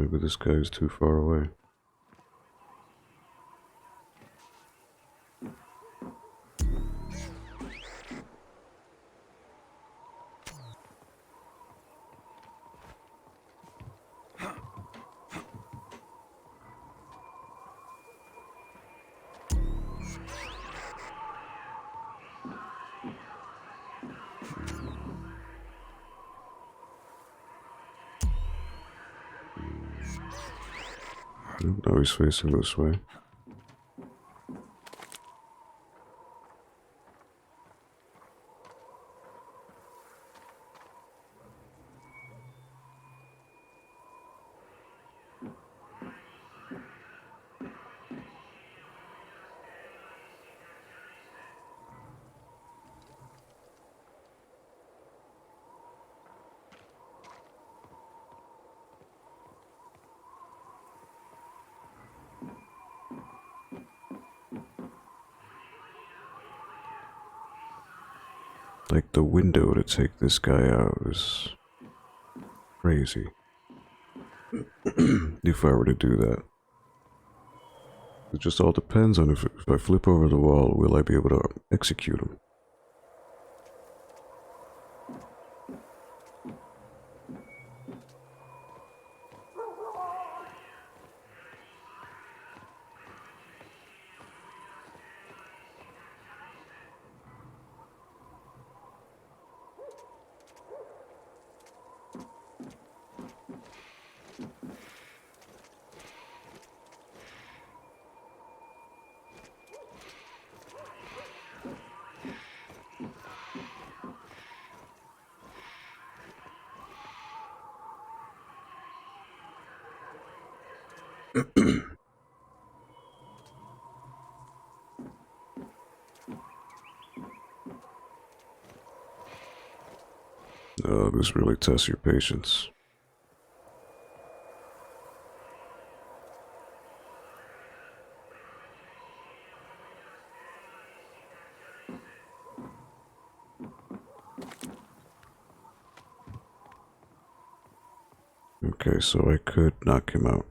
maybe this guy is too far away. Now he's facing this way. Like, the window to take this guy out is crazy. If I were to do that. It just all depends on if I flip over the wall, will I be able to execute him? Oh, this really tests your patience. Okay, so I could knock him out.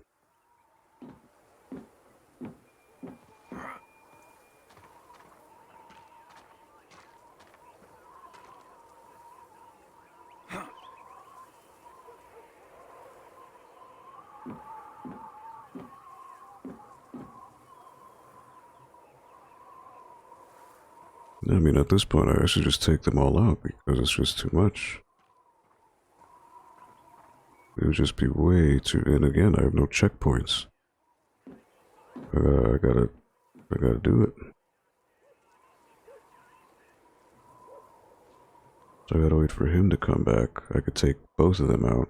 I mean, at this point, I should just take them all out because it's just too much. It would just be way too. And again, I have no checkpoints. I gotta do it. So I gotta wait for him to come back. I could take both of them out.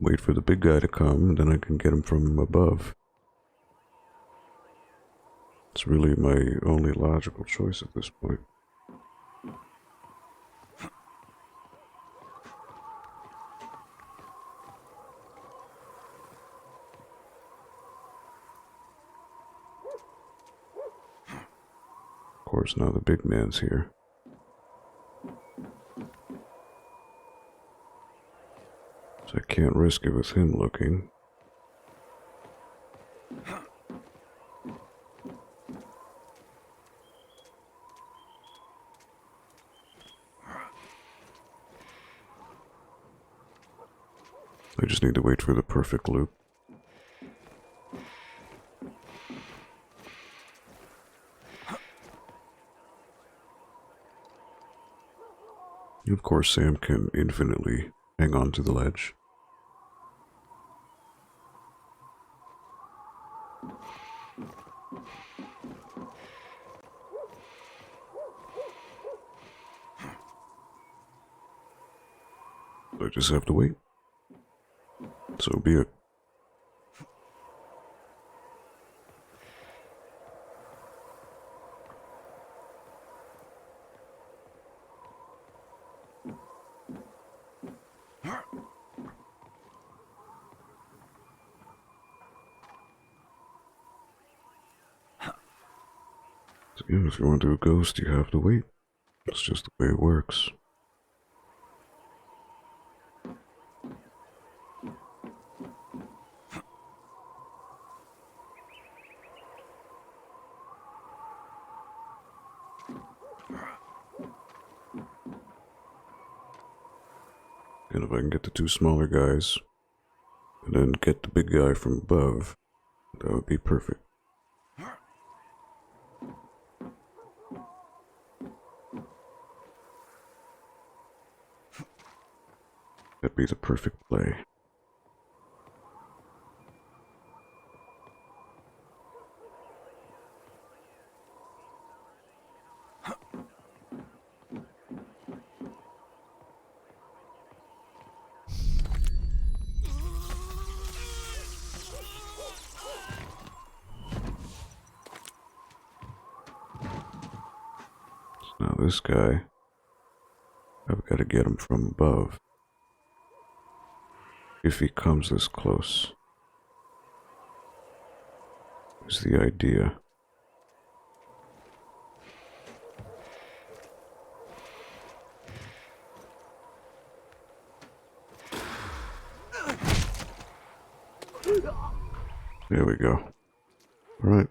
Wait for the big guy to come, and then I can get him from above. It's really my only logical choice at this point. Of course, now the big man's here. So I can't risk it with him looking. I just need to wait for the perfect loop. Of course, Sam can infinitely hang on to the ledge. I just have to wait. So be it. So yeah, if you want to do a ghost, you have to wait. It's just the way it works. And if I can get the two smaller guys, and then get the big guy from above, that would be perfect. That'd be the perfect play. Now this guy, I've got to get him from above. If he comes this close, is the idea. There we go. Alright.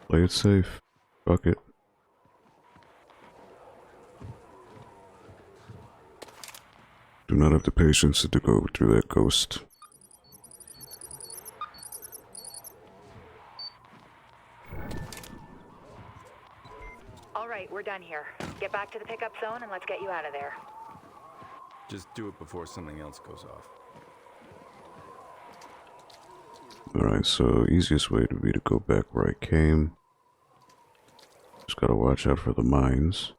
Play it safe. Fuck it. Do not have the patience to go through that ghost. All right, we're done here. Get back to the pickup zone and let's get you out of there. Just do it before something else goes off. Alright, so easiest way would be to go back where I came. Just gotta watch out for the mines.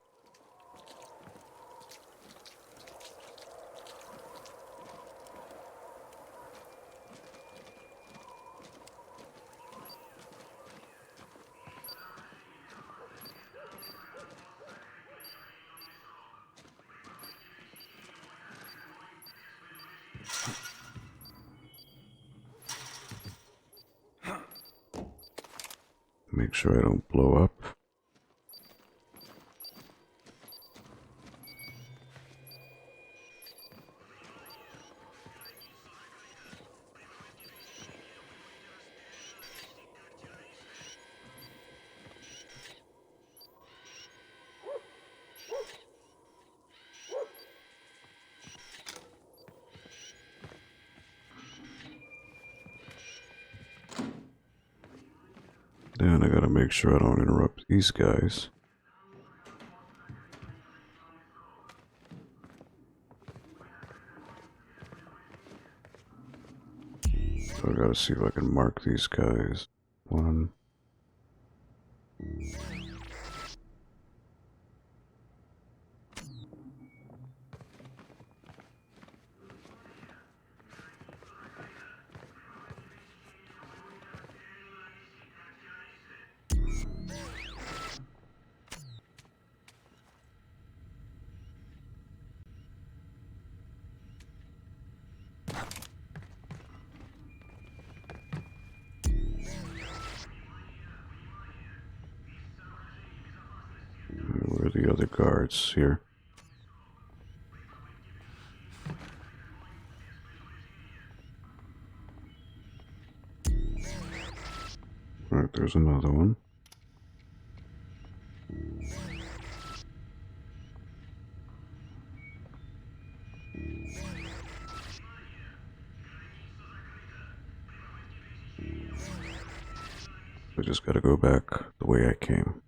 Make sure I don't blow up. Then I gotta make sure I don't interrupt these guys. So I gotta see if I can mark these guys. One. Where are the other guards here? Alright, there's another one. I just gotta go back the way I came.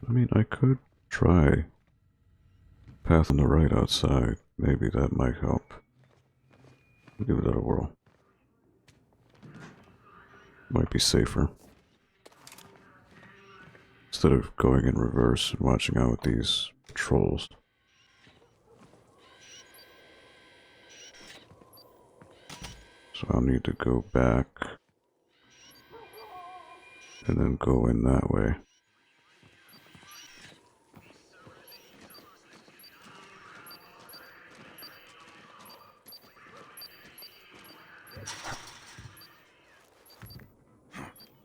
I mean, I could try path on the right outside. Maybe that might help. I'll give that a whirl. Might be safer. Instead of going in reverse and watching out with these patrols. So I'll need to go back and then go in that way.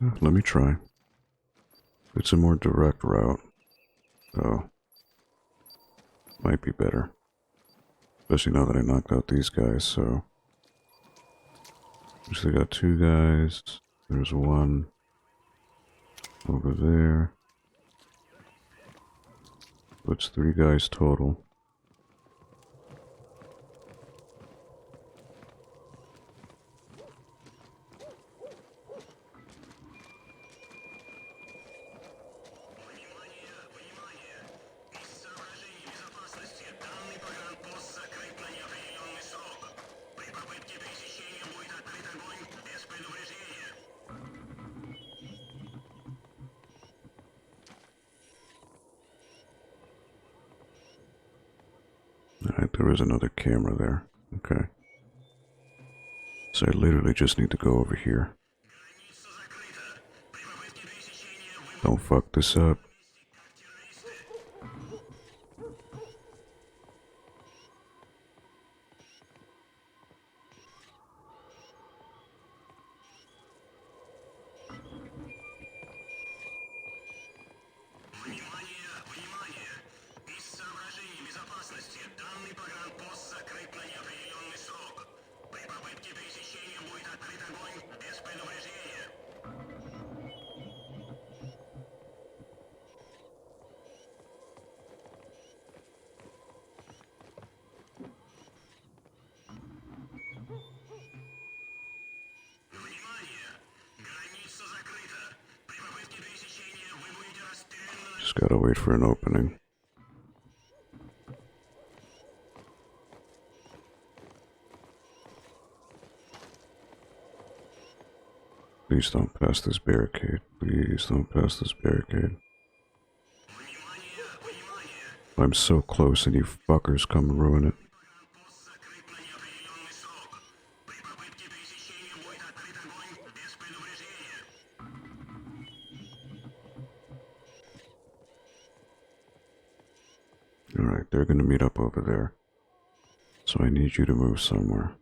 Let me try. It's a more direct route. Oh. Might be better. Especially now that I knocked out these guys, so... Actually got 2 guys. There's 1 over there. It's 3 guys total. Alright, there is another camera there. Okay. So I literally just need to go over here. Don't fuck this up. Just gotta wait for an opening. Please don't pass this barricade. Please don't pass this barricade. I'm so close and you fuckers come and ruin it. Alright, they're gonna meet up over there. So I need you to move somewhere.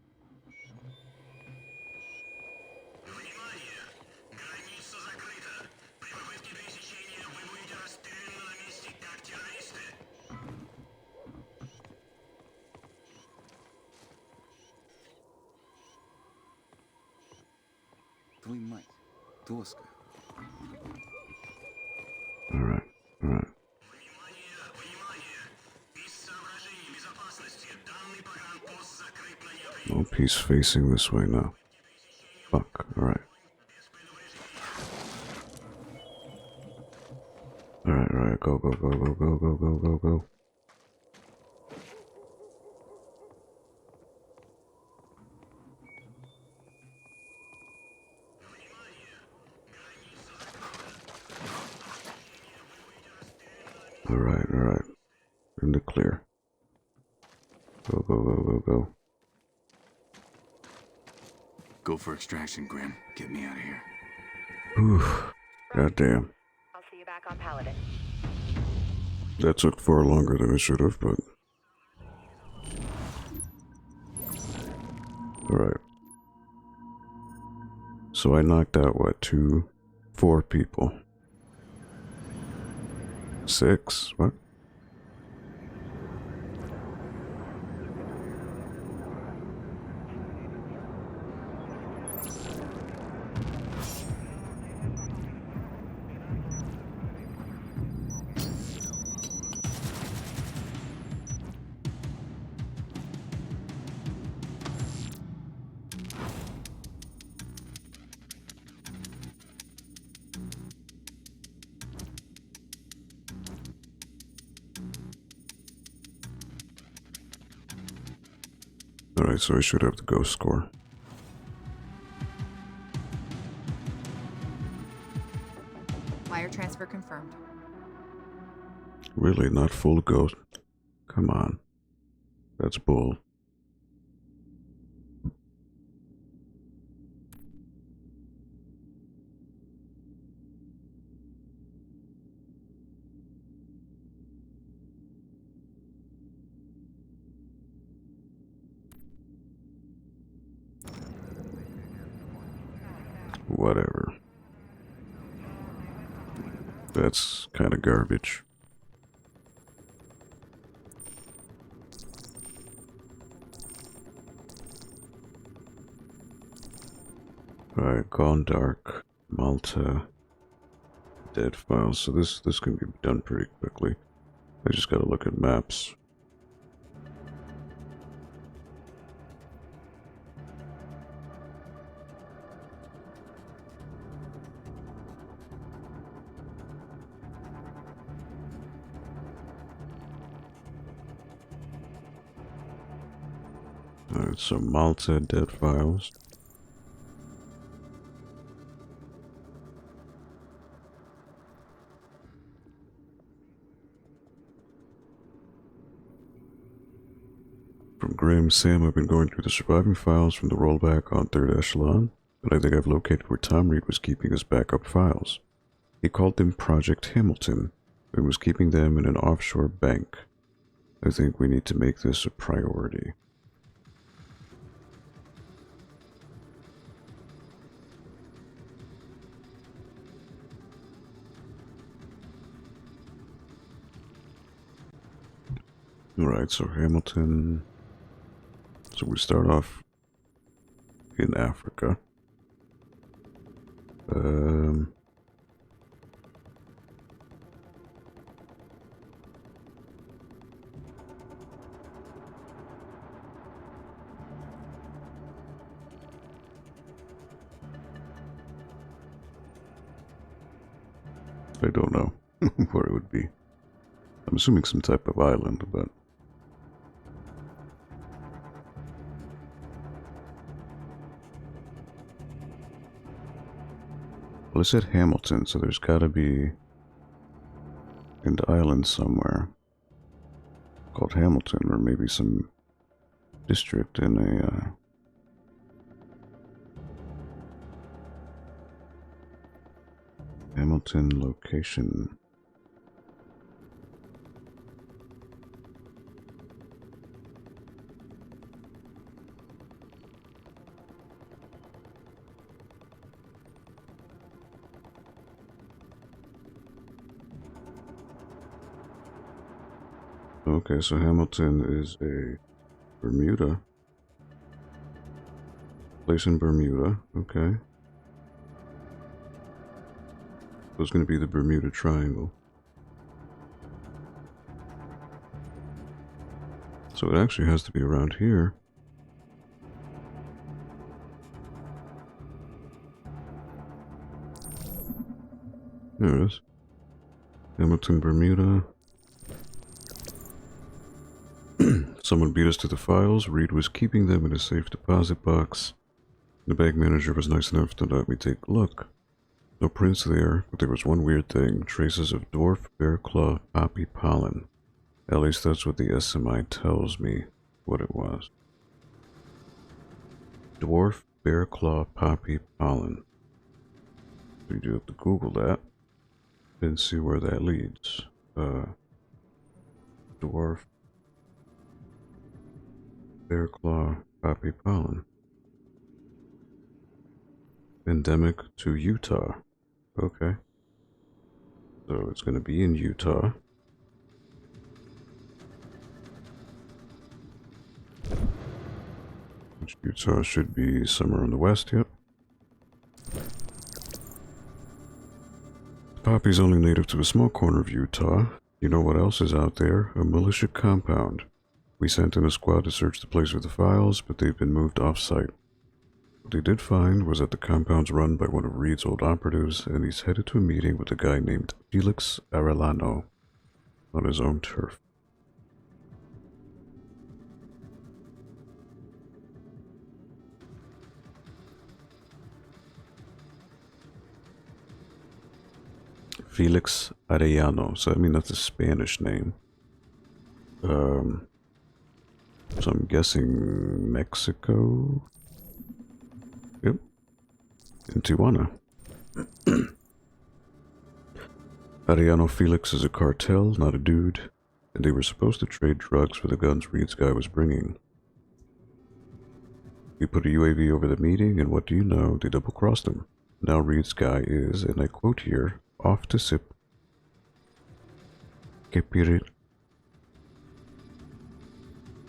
Твою мать, доска. Alright, alright. No piece facing this way now. Fuck, alright. Alright, alright, go, go, go, go, go, go, go, go, go. Alright, alright. In the clear. Go, go, go, go, go. Go for extraction, Grim. Get me out of here. Whew. Goddamn. I'll see you back on Paladin. That took far longer than it should have, but... Alright. So I knocked out, what, 4 people? 6? What? Alright, so I should have the ghost score. Wire transfer confirmed. Really, not full ghost? Come on. That's bull. Whatever. That's kind of garbage. Alright, Gone Dark, Malta, Dead Files. So this can be done pretty quickly. I just gotta look at maps. Alright, so Malta, Dead Files. From Graham Sam, I've been going through the surviving files from the rollback on 3rd Echelon, and I think I've located where Tom Reed was keeping his backup files. He called them Project Hamilton, and was keeping them in an offshore bank. I think we need to make this a priority. Alright, so Hamilton. So we start off in Africa. I don't know where it would be. I'm assuming some type of island, but... Well, it said Hamilton, so there's gotta be an island somewhere called Hamilton, or maybe some district in a... Hamilton location. Okay, so Hamilton is a Bermuda. Place in Bermuda, okay. So it's going to be the Bermuda Triangle. So it actually has to be around here. There it is. Hamilton, Bermuda. Someone beat us to the files. Reed was keeping them in a safe deposit box. The bank manager was nice enough to let me take a look. No prints there, but there was one weird thing. Traces of dwarf bear claw poppy pollen. At least that's what the SMI tells me what it was. Dwarf bear claw poppy pollen. You do have to Google that and see where that leads. Dwarf bear claw poppy pollen. Endemic to Utah. Okay. So it's going to be in Utah. Which Utah should be somewhere in the west, yep. The poppy's only native to a small corner of Utah. You know what else is out there? A militia compound. We sent in a squad to search the place with the files, but they've been moved off-site. What they did find was that the compound's run by one of Reed's old operatives, and he's headed to a meeting with a guy named Felix Arellano on his own turf. Felix Arellano, so I mean that's a Spanish name. So I'm guessing Mexico? Yep. In Tijuana. Arellano Felix is a cartel, not a dude, and they were supposed to trade drugs for the guns Reed's guy was bringing. We put a UAV over the meeting, and what do you know? They double-crossed him. Now Reed's guy is, and I quote here, off to sip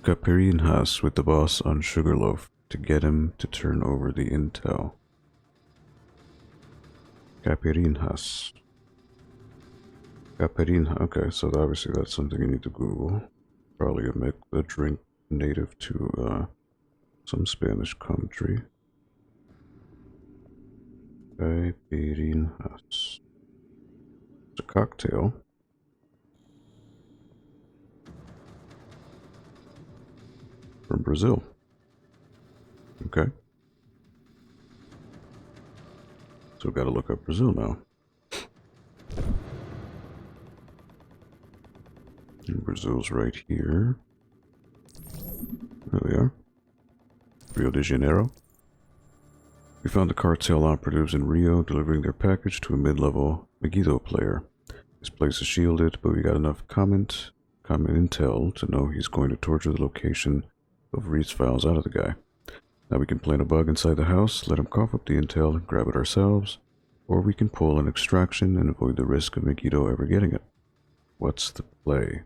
Capirinhas with the boss on Sugarloaf to get him to turn over the intel. Capirinhas. Capirinha. Okay, so obviously that's something you need to Google. Probably a drink native to some Spanish country. Caipirinhas. It's a cocktail. From Brazil. Okay. So we gotta look up Brazil now. And Brazil's right here. There we are. Rio de Janeiro. We found the cartel operatives in Rio delivering their package to a mid-level Megiddo player. This place is shielded, but we got enough common intel to know he's going to torture the location of Reed's files out of the guy. Now we can plant a bug inside the house, let him cough up the intel and grab it ourselves, or we can pull an extraction and avoid the risk of Megiddo ever getting it. What's the play?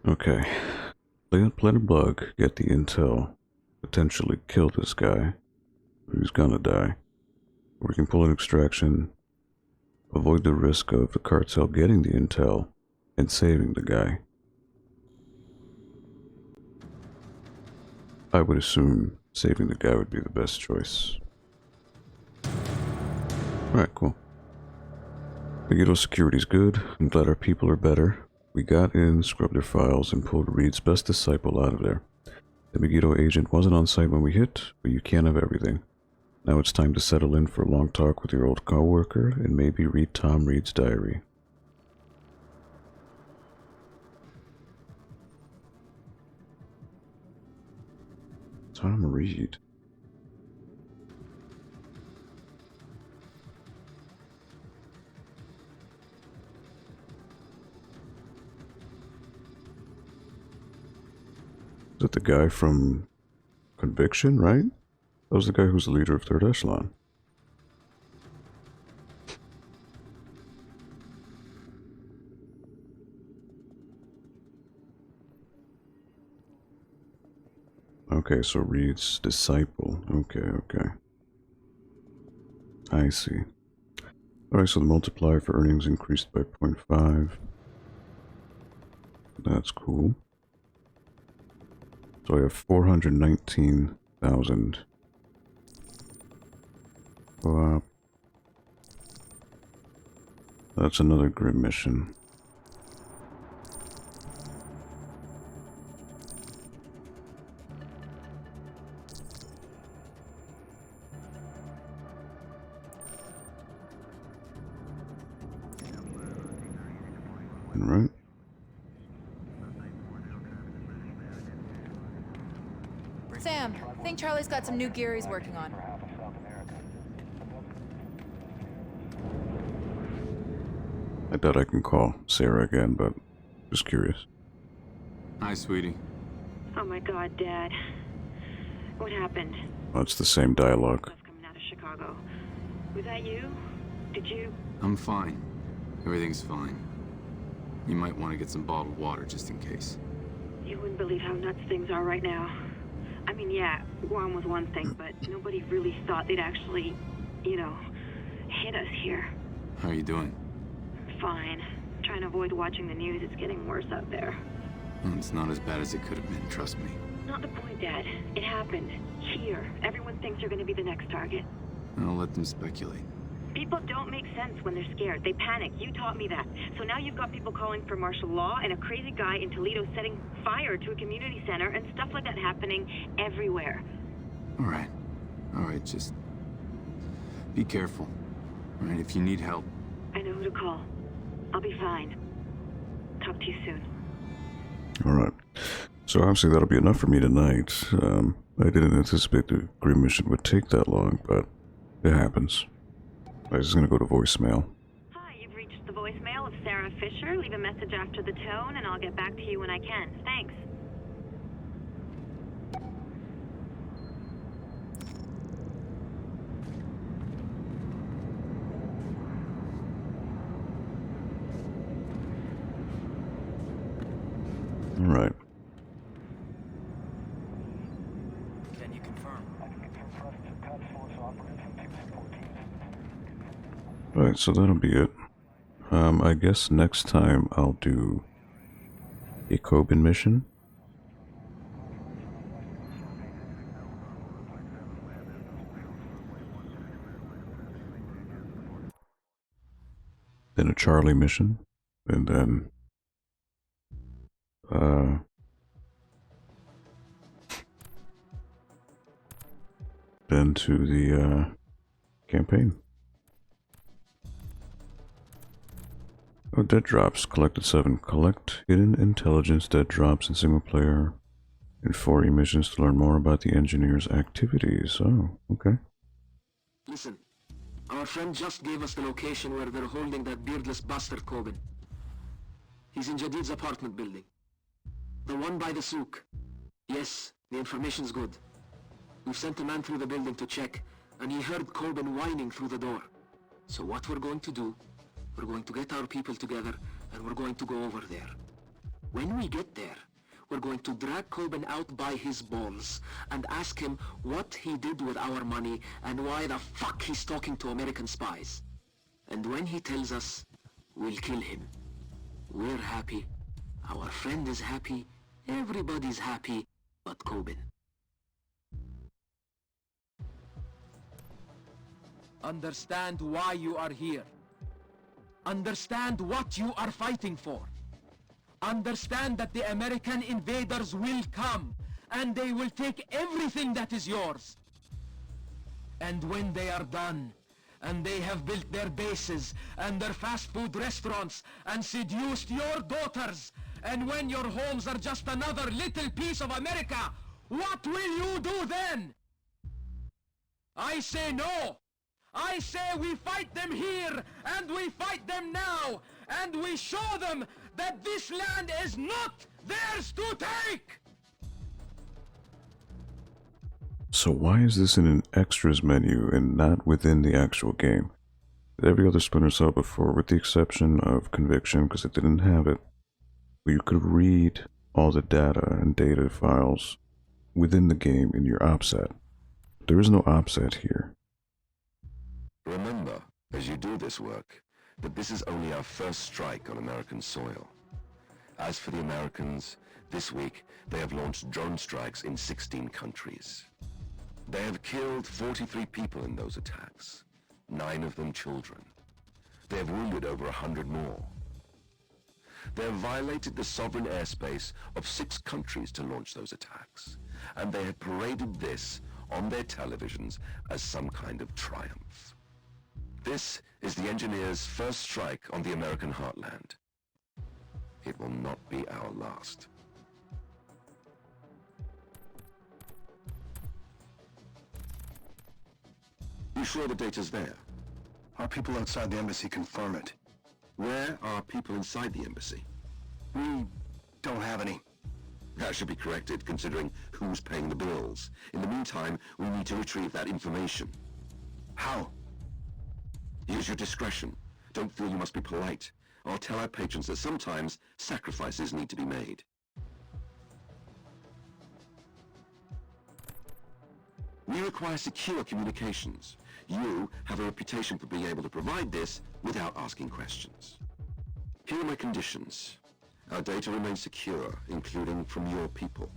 Okay. Plant a bug, get the intel, potentially kill this guy, who's gonna die. Or we can pull an extraction, avoid the risk of the cartel getting the intel and saving the guy. I would assume saving the guy would be the best choice. Alright, cool. Megiddo security's good. I'm glad our people are better. We got in, scrubbed their files, and pulled Reed's best disciple out of there. The Megiddo agent wasn't on site when we hit, but you can't have everything. Now it's time to settle in for a long talk with your old co-worker and maybe read Tom Reed's diary. Tom Reed. Is that the guy from Conviction, right? That was the guy who's the leader of Third Echelon. Okay, so Reed's disciple. Okay. I see. Alright, so the multiplier for earnings increased by 0.5. That's cool. So I have 419,000. That's another grim mission. Alright. Sam, I think Charlie's got some new gear he's working on. I doubt I can call Sarah again, but just curious. Hi, sweetie. Oh my God, Dad. What happened? Well, it's the same dialogue. Stuff coming out of Chicago. Was that you? Did you? I'm fine. Everything's fine. You might want to get some bottled water just in case. You wouldn't believe how nuts things are right now. I mean, yeah, Guam was one thing, but nobody really thought they'd actually, hit us here. How are you doing? Fine. Trying to avoid watching the news. It's getting worse out there. Well, it's not as bad as it could have been, trust me. Not the point, Dad. It happened. Here. Everyone thinks you're gonna be the next target. I'll let them speculate. People don't make sense when they're scared. They panic. You taught me that. So now you've got people calling for martial law and a crazy guy in Toledo setting fire to a community center and stuff like that happening everywhere. All right, just be careful. All right, if you need help. I know who to call. I'll be fine. Talk to you soon. Alright. So obviously that'll be enough for me tonight. I didn't anticipate the grim mission would take that long, but it happens. I was just gonna go to voicemail. Hi, you've reached the voicemail of Sarah Fisher. Leave a message after the tone and I'll get back to you when I can. Thanks. Alright. Can you confirm? Alright, so that'll be it. I guess next time I'll do a Coben mission. Then a Charlie mission. And then to the campaign. Oh, dead drops. Collected 7. Collect hidden intelligence dead drops in single player in 4 missions to learn more about the engineer's activities. Oh, okay. Listen, our friend just gave us the location where they're holding that beardless bastard Coben. He's in Jadid's apartment building. The one by the souk. Yes, the information's good. We've sent a man through the building to check, and he heard Coben whining through the door. So what we're going to do, we're going to get our people together, and we're going to go over there. When we get there, we're going to drag Coben out by his balls and ask him what he did with our money and why the fuck he's talking to American spies. And when he tells us, we'll kill him. We're happy. Our friend is happy. Everybody's happy but Coben. Understand why you are here. Understand what you are fighting for. Understand that the American invaders will come, and they will take everything that is yours. And when they are done, and they have built their bases and their fast food restaurants and seduced your daughters, and when your homes are just another little piece of America, what will you do then? I say no. I say we fight them here, and we fight them now, and we show them that this land is not theirs to take! So why is this in an extras menu and not within the actual game? Every other Splinter Cell before, with the exception of Conviction, because it didn't have it, where you could read all the data and data files within the game in your OPSAT. There is no OPSAT here. Remember, as you do this work, that this is only our first strike on American soil. As for the Americans, this week they have launched drone strikes in 16 countries. They have killed 43 people in those attacks, 9 of them children. They have wounded over 100 more. They have violated the sovereign airspace of 6 countries to launch those attacks, and they have paraded this on their televisions as some kind of triumph. This is the engineers' first strike on the American heartland. It will not be our last. You sure the data's there? Our people outside the embassy confirm it. Where are people inside the embassy? We don't have any. That should be corrected, considering who's paying the bills. In the meantime, we need to retrieve that information. How? Use your discretion. Don't feel you must be polite. I'll tell our patrons that sometimes sacrifices need to be made. We require secure communications. You have a reputation for being able to provide this without asking questions. Here are my conditions. Our data remains secure, including from your people.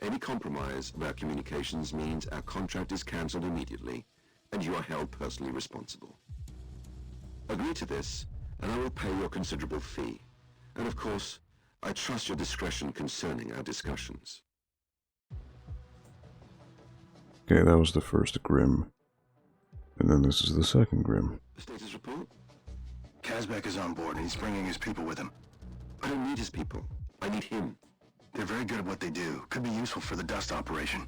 Any compromise of our communications means our contract is cancelled immediately, and you are held personally responsible. Agree to this, and I will pay your considerable fee. And of course, I trust your discretion concerning our discussions. Okay, that was the first Grim. And then this is the second Grim. Status report? Kazbek is on board, and he's bringing his people with him. I don't need his people. I need him. They're very good at what they do. Could be useful for the dust operation.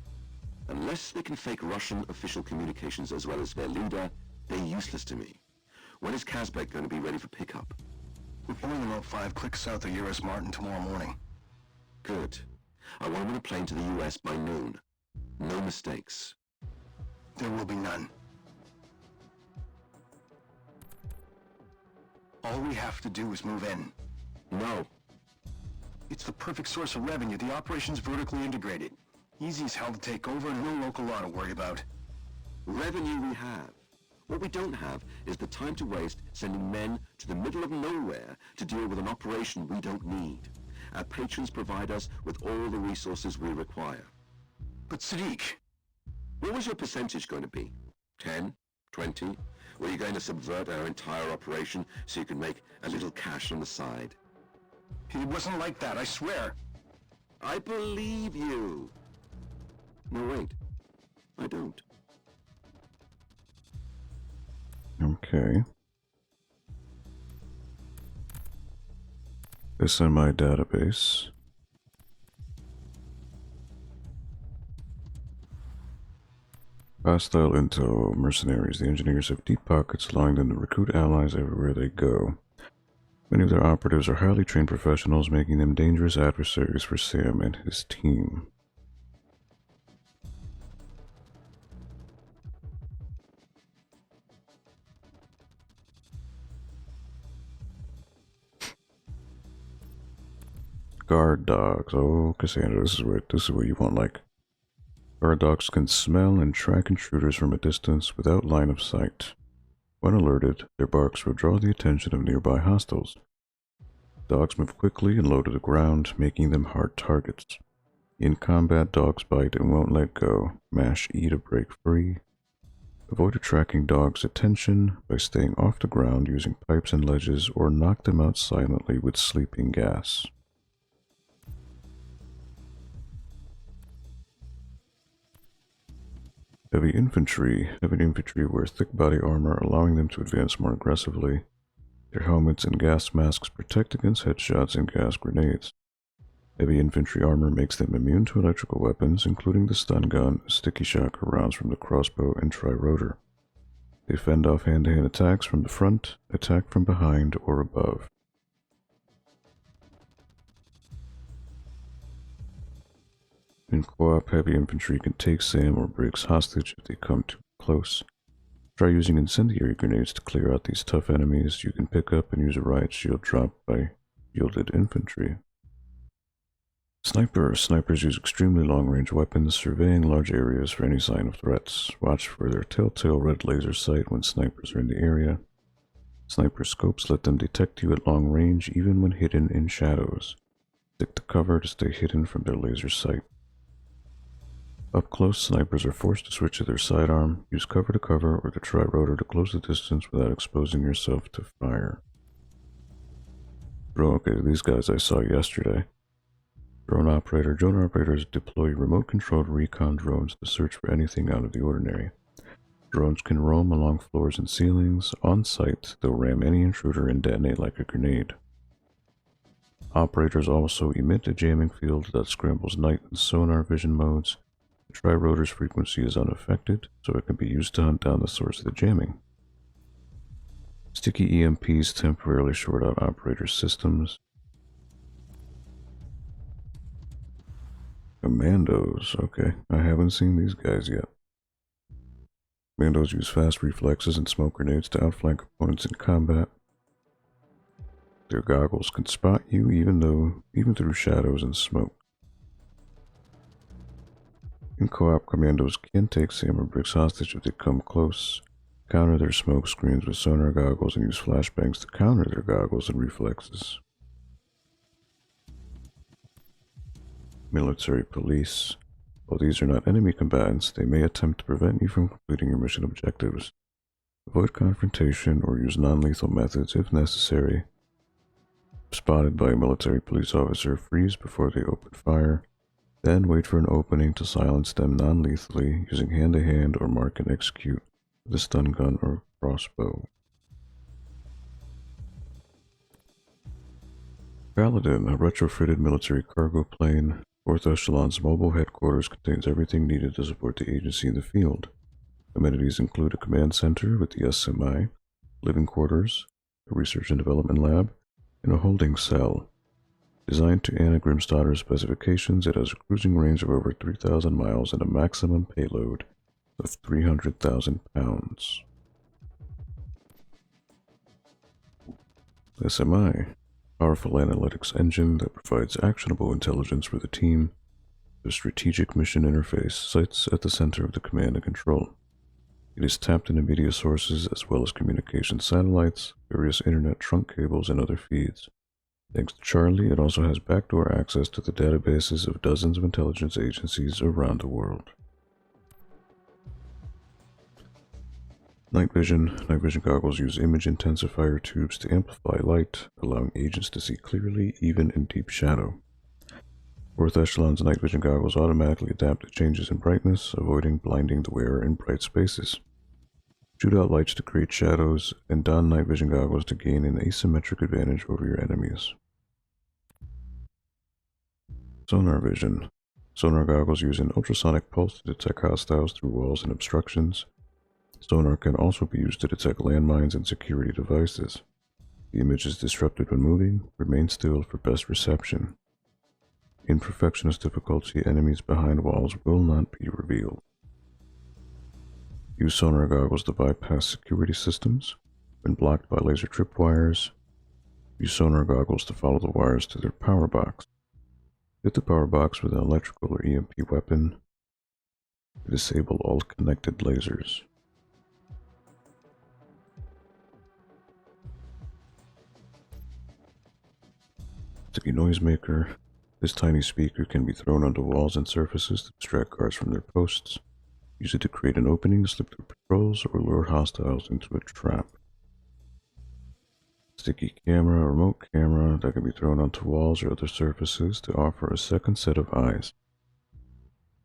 Unless they can fake Russian official communications as well as their leader, they're useless to me. When is Kazbek going to be ready for pickup? We're pulling him out 5 clicks south of US Martin tomorrow morning. Good. I want him on a plane to the US by noon. No mistakes. There will be none. All we have to do is move in. No. It's the perfect source of revenue. The operation's vertically integrated. Easy as hell to take over and no local law to worry about. Revenue we have. What we don't have is the time to waste sending men to the middle of nowhere to deal with an operation we don't need. Our patrons provide us with all the resources we require. But Sadiq... What was your percentage going to be? 10? 20? Were you going to subvert our entire operation so you could make a little cash on the side? It wasn't like that, I swear. I believe you. No, wait. I don't. Okay. This in my database. Hostile intel mercenaries. The engineers have deep pockets, allowing them to recruit allies everywhere they go. Many of their operatives are highly trained professionals, making them dangerous adversaries for Sam and his team. Guard dogs. Oh, Cassandra, this is what you want. Like, guard dogs can smell and track intruders from a distance without line of sight. When alerted, their barks will draw the attention of nearby hostiles. Dogs move quickly and low to the ground, making them hard targets. In combat, dogs bite and won't let go. Mash E to break free. Avoid attracting dogs' attention by staying off the ground using pipes and ledges, or knock them out silently with sleeping gas. Heavy infantry. Heavy infantry wear thick body armor, allowing them to advance more aggressively. Their helmets and gas masks protect against headshots and gas grenades. Heavy infantry armor makes them immune to electrical weapons, including the stun gun, sticky shock rounds from the crossbow, and tri-rotor. They fend off hand-to-hand attacks from the front, attack from behind or above. In co-op, heavy infantry can take Sam or Briggs hostage if they come too close. Try using incendiary grenades to clear out these tough enemies. You can pick up and use a riot shield dropped by shielded infantry. Snipers use extremely long-range weapons, surveying large areas for any sign of threats. Watch for their telltale red laser sight when snipers are in the area. Sniper scopes let them detect you at long range, even when hidden in shadows. Stick to cover to stay hidden from their laser sight. Up close, snipers are forced to switch to their sidearm. Use cover to cover or the tri-rotor to close the distance without exposing yourself to fire. Okay, these guys I saw yesterday. Drone operators deploy remote-controlled recon drones to search for anything out of the ordinary. Drones can roam along floors and ceilings. On site, they'll ram any intruder and detonate like a grenade. Operators also emit a jamming field that scrambles night and sonar vision modes. The tri-rotor's frequency is unaffected, so it can be used to hunt down the source of the jamming. Sticky EMPs temporarily short out operators' systems. Commandos, okay. I haven't seen these guys yet. Commandos use fast reflexes and smoke grenades to outflank opponents in combat. Their goggles can spot you even through shadows and smoke. In co-op, commandos can take Sam or Briggs hostage if they come close, counter their smoke screens with sonar goggles, and use flashbangs to counter their goggles and reflexes. Military police. While these are not enemy combatants, they may attempt to prevent you from completing your mission objectives. Avoid confrontation or use non-lethal methods if necessary. If spotted by a military police officer, freeze before they open fire. Then wait for an opening to silence them non-lethally using hand-to-hand or mark and execute with a stun gun or crossbow. Paladin, a retrofitted military cargo plane. 4th Echelon's mobile headquarters contains everything needed to support the agency in the field. Amenities include a command center with the SMI, living quarters, a research and development lab, and a holding cell. Designed to Anna Grimstadter's specifications, it has a cruising range of over 3,000 miles and a maximum payload of 300,000 pounds. SMI. powerful analytics engine that provides actionable intelligence for the team. The strategic mission interface sits at the center of the command and control. It is tapped into media sources as well as communication satellites, various internet trunk cables, and other feeds. Thanks to Charlie, it also has backdoor access to the databases of dozens of intelligence agencies around the world. Night vision. Night vision goggles use image intensifier tubes to amplify light, allowing agents to see clearly even in deep shadow. Fourth Echelon's night vision goggles automatically adapt to changes in brightness, avoiding blinding the wearer in bright spaces. Shoot out lights to create shadows, and don night vision goggles to gain an asymmetric advantage over your enemies. Sonar vision. Sonar goggles use an ultrasonic pulse to detect hostiles through walls and obstructions. Sonar can also be used to detect landmines and security devices. The image is disrupted when moving. Remain still for best reception. In perfectionist difficulty, enemies behind walls will not be revealed. Use sonar goggles to bypass security systems when blocked by laser tripwires. Use sonar goggles to follow the wires to their power box. Hit the power box with an electrical or EMP weapon to disable all connected lasers. Sticky noisemaker. This tiny speaker can be thrown onto walls and surfaces to distract guards from their posts. Use it to create an opening to slip through patrols or lure hostiles into a trap. Sticky camera, a remote camera that can be thrown onto walls or other surfaces to offer a second set of eyes.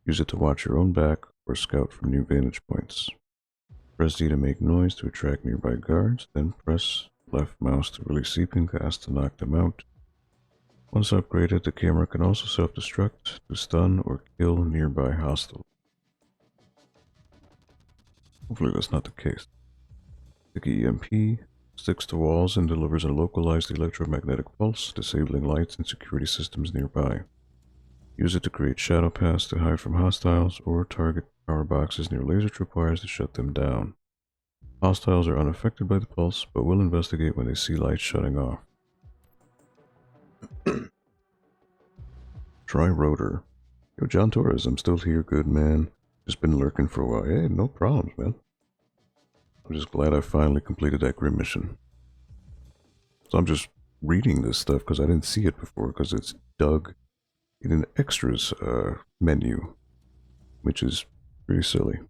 Use it to watch your own back or scout from new vantage points. Press D to make noise to attract nearby guards, then press left mouse to release sleeping gas to knock them out. Once upgraded, the camera can also self-destruct to stun or kill nearby hostiles. Hopefully that's not the case. Sticky EMP sticks to walls and delivers a localized electromagnetic pulse, disabling lights and security systems nearby. Use it to create shadow paths to hide from hostiles or target power boxes near laser tripwires to shut them down. Hostiles are unaffected by the pulse, but will investigate when they see lights shutting off. Try rotor. Yo, John Torres, I'm still here, good man. Just been lurking for a while. Hey, no problems, man. I'm just glad I finally completed that grim mission. So I'm just reading this stuff because I didn't see it before, because it's dug in an extras menu, which is pretty silly.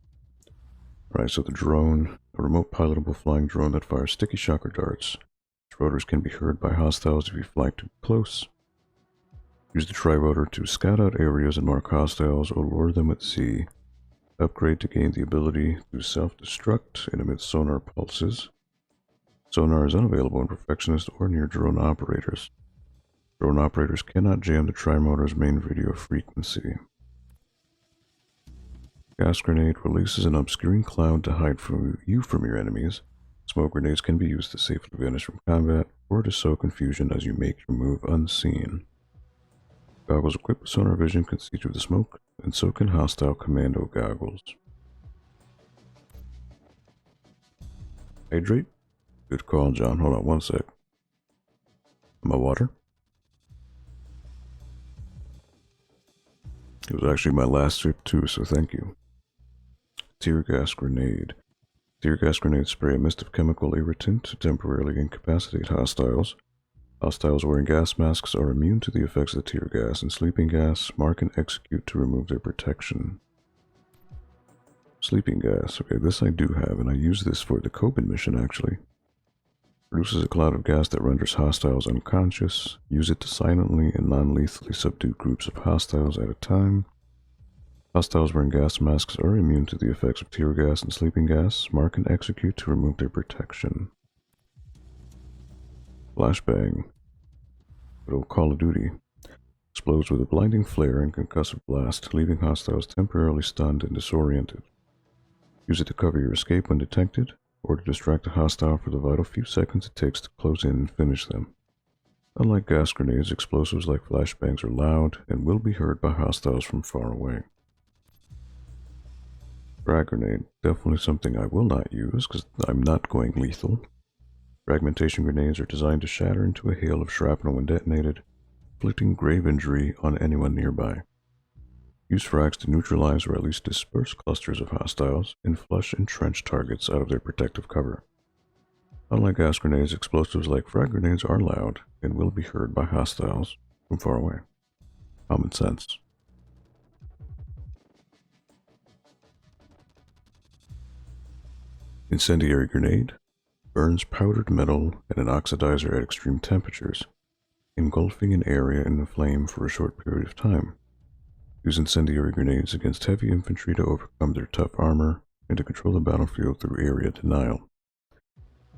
Alright, so the drone, a remote pilotable flying drone that fires sticky shocker darts. Its rotors can be heard by hostiles if you fly too close. Use the tri-rotor to scout out areas and mark hostiles or lure them at sea. Upgrade to gain the ability to self-destruct and emit sonar pulses. Sonar is unavailable in Perfectionist or near drone operators. Drone operators cannot jam the tri-motor's main radio frequency. Gas grenade releases an obscuring cloud to hide from your enemies. Smoke grenades can be used to safely vanish from combat or to sow confusion as you make your move unseen. Goggles equipped with sonar vision can see through the smoke, and so can hostile commando goggles. Hydrate? Good call, John. Hold on one sec. My water? It was actually my last sip too, so thank you. Tear gas grenade. Tear gas grenades spray a mist of chemical irritant to temporarily incapacitate hostiles. Hostiles wearing gas masks are immune to the effects of the tear gas and sleeping gas. Mark and execute to remove their protection. Sleeping gas. Okay, this I do have, and I use this for the Coben mission actually. Produces a cloud of gas that renders hostiles unconscious. Use it to silently and non-lethally subdue groups of hostiles at a time. Hostiles wearing gas masks are immune to the effects of tear gas and sleeping gas. Mark and execute to remove their protection. Flashbang. Good old Call of Duty. Explodes with a blinding flare and concussive blast, leaving hostiles temporarily stunned and disoriented. Use it to cover your escape when detected, or to distract a hostile for the vital few seconds it takes to close in and finish them. Unlike gas grenades, explosives like flashbangs are loud and will be heard by hostiles from far away. Frag grenade. Definitely something I will not use, because I'm not going lethal. Fragmentation grenades are designed to shatter into a hail of shrapnel when detonated, inflicting grave injury on anyone nearby. Use frags to neutralize or at least disperse clusters of hostiles and flush entrenched targets out of their protective cover. Unlike gas grenades, explosives like frag grenades are loud and will be heard by hostiles from far away. Common sense. Incendiary grenade burns powdered metal and an oxidizer at extreme temperatures, engulfing an area in the flame for a short period of time. Use incendiary grenades against heavy infantry to overcome their tough armor and to control the battlefield through area denial.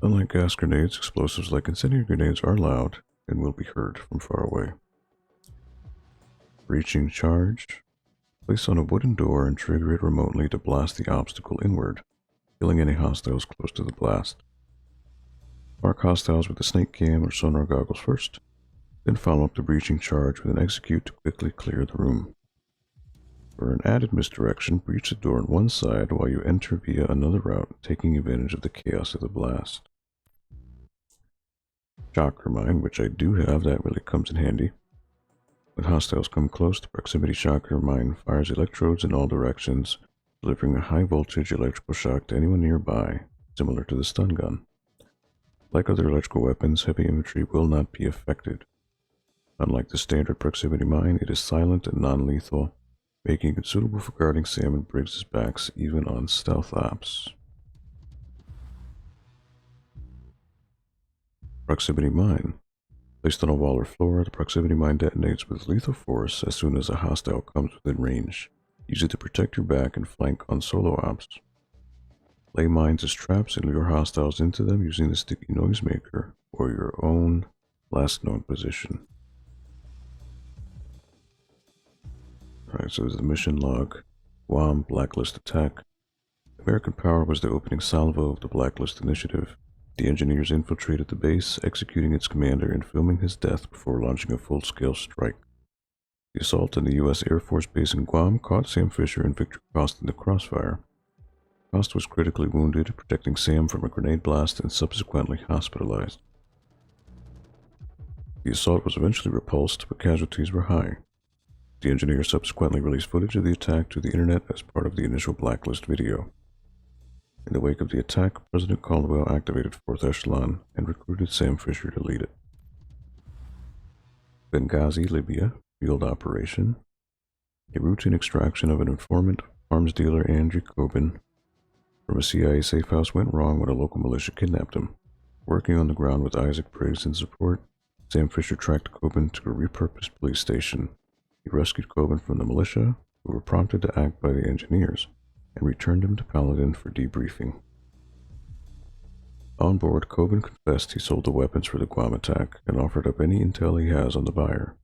Unlike gas grenades, explosives like incendiary grenades are loud and will be heard from far away. Breaching charge. Place on a wooden door and trigger it remotely to blast the obstacle inward, killing any hostiles close to the blast. Mark hostiles with the snake cam or sonar goggles first, then follow up the breaching charge with an execute to quickly clear the room. For an added misdirection, breach the door on one side while you enter via another route, taking advantage of the chaos of the blast. Shocker mine, which I do have, that really comes in handy. When hostiles come close, the proximity shocker mine fires electrodes in all directions, delivering a high voltage electrical shock to anyone nearby, similar to the stun gun. Like other electrical weapons, heavy infantry will not be affected. Unlike the standard proximity mine, it is silent and non-lethal, making it suitable for guarding Sam and Briggs' backs even on stealth ops. Proximity mine. Placed on a wall or floor, the proximity mine detonates with lethal force as soon as a hostile comes within range. Use it to protect your back and flank on solo ops. Lay mines as traps and lure hostiles into them using the sticky noisemaker or your own last known position. Alright, so there's the mission log. Guam Blacklist attack. American power was the opening salvo of the Blacklist initiative. The engineers infiltrated the base, executing its commander and filming his death before launching a full-scale strike. The assault on the U.S. Air Force Base in Guam caught Sam Fisher and Victor Cost in the crossfire. Cost was critically wounded, protecting Sam from a grenade blast and subsequently hospitalized. The assault was eventually repulsed, but casualties were high. The engineers subsequently released footage of the attack to the internet as part of the initial Blacklist video. In the wake of the attack, President Caldwell activated 4th Echelon and recruited Sam Fisher to lead it. Benghazi, Libya, field operation. A routine extraction of an informant, arms dealer Andrew Coben, from a CIA safe house went wrong when a local militia kidnapped him. Working on the ground with Isaac Briggs in support, Sam Fisher tracked Coben to a repurposed police station. He rescued Coben from the militia, who were prompted to act by the engineers, and returned him to Paladin for debriefing. On board, Coben confessed he sold the weapons for the Guam attack and offered up any intel he has on the buyer.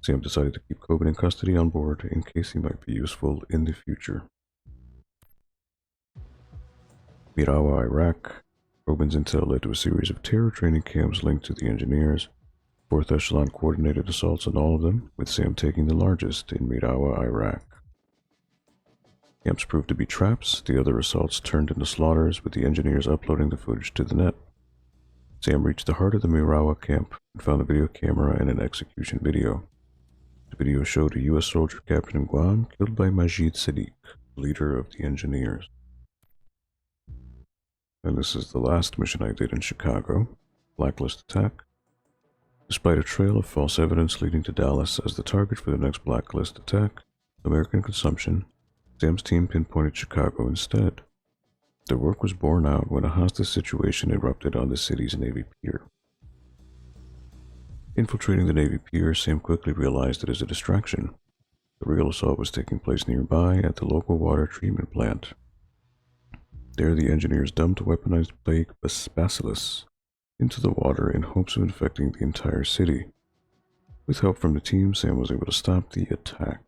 Sam decided to keep Coben in custody on board in case he might be useful in the future. Mirawa, Iraq. Coben's intel led to a series of terror training camps linked to the engineers. 4th Echelon coordinated assaults on all of them, with Sam taking the largest in Mirawa, Iraq. Camps proved to be traps, the other assaults turned into slaughters, with the engineers uploading the footage to the net. Sam reached the heart of the Mirawa camp and found a video camera and an execution video. The video showed a U.S. soldier captured in Guam killed by Majid Sadiq, leader of the engineers. And this is the last mission I did in Chicago, Blacklist attack. Despite a trail of false evidence leading to Dallas as the target for the next Blacklist attack, American consumption, Sam's team pinpointed Chicago instead. Their work was borne out when a hostage situation erupted on the city's Navy pier. Infiltrating the Navy pier, Sam quickly realized it as a distraction. The real assault was taking place nearby at the local water treatment plant. There, the engineers dumped a weaponized plague bacillus into the water in hopes of infecting the entire city. With help from the team, Sam was able to stop the attack.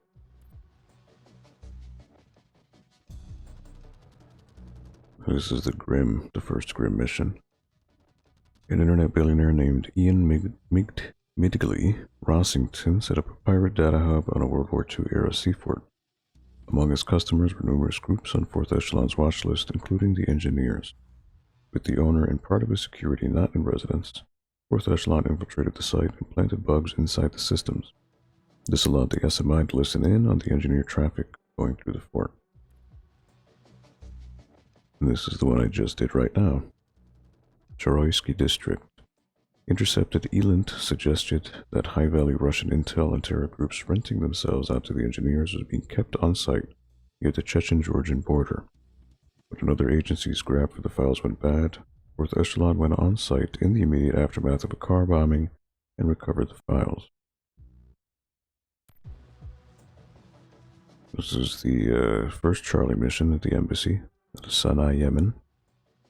This is the first Grim mission. An internet billionaire named Ian Midgley Rossington set up a pirate data hub on a World War II-era seafort. Among his customers were numerous groups on 4th Echelon's watch list, including the engineers. With the owner and part of his security not in residence, 4th Echelon infiltrated the site and planted bugs inside the systems. This allowed the SMI to listen in on the engineered traffic going through the fort. And this is the one I just did right now. Charoysky District. Intercepted Elint suggested that high-value Russian intel and terror groups renting themselves out to the engineers was being kept on site near the Chechen-Georgian border. But when other agencies grabbed for the files went bad, 4th Echelon went on site in the immediate aftermath of a car bombing and recovered the files. This is the first Charlie mission at the embassy at Sana'a, Yemen.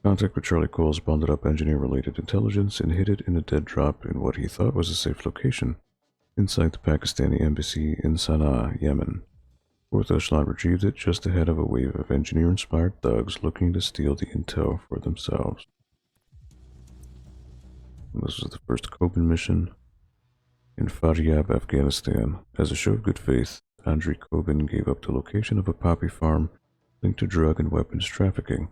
Contact with Charlie Cole's bonded up engineer-related intelligence and hid it in a dead drop in what he thought was a safe location, inside the Pakistani embassy in Sana'a, Yemen. 4th Echelon retrieved it just ahead of a wave of engineer-inspired thugs looking to steal the intel for themselves. And this was the first Kobin mission in Faryab, Afghanistan. As a show of good faith, Andrei Kobin gave up the location of a poppy farm linked to drug and weapons trafficking.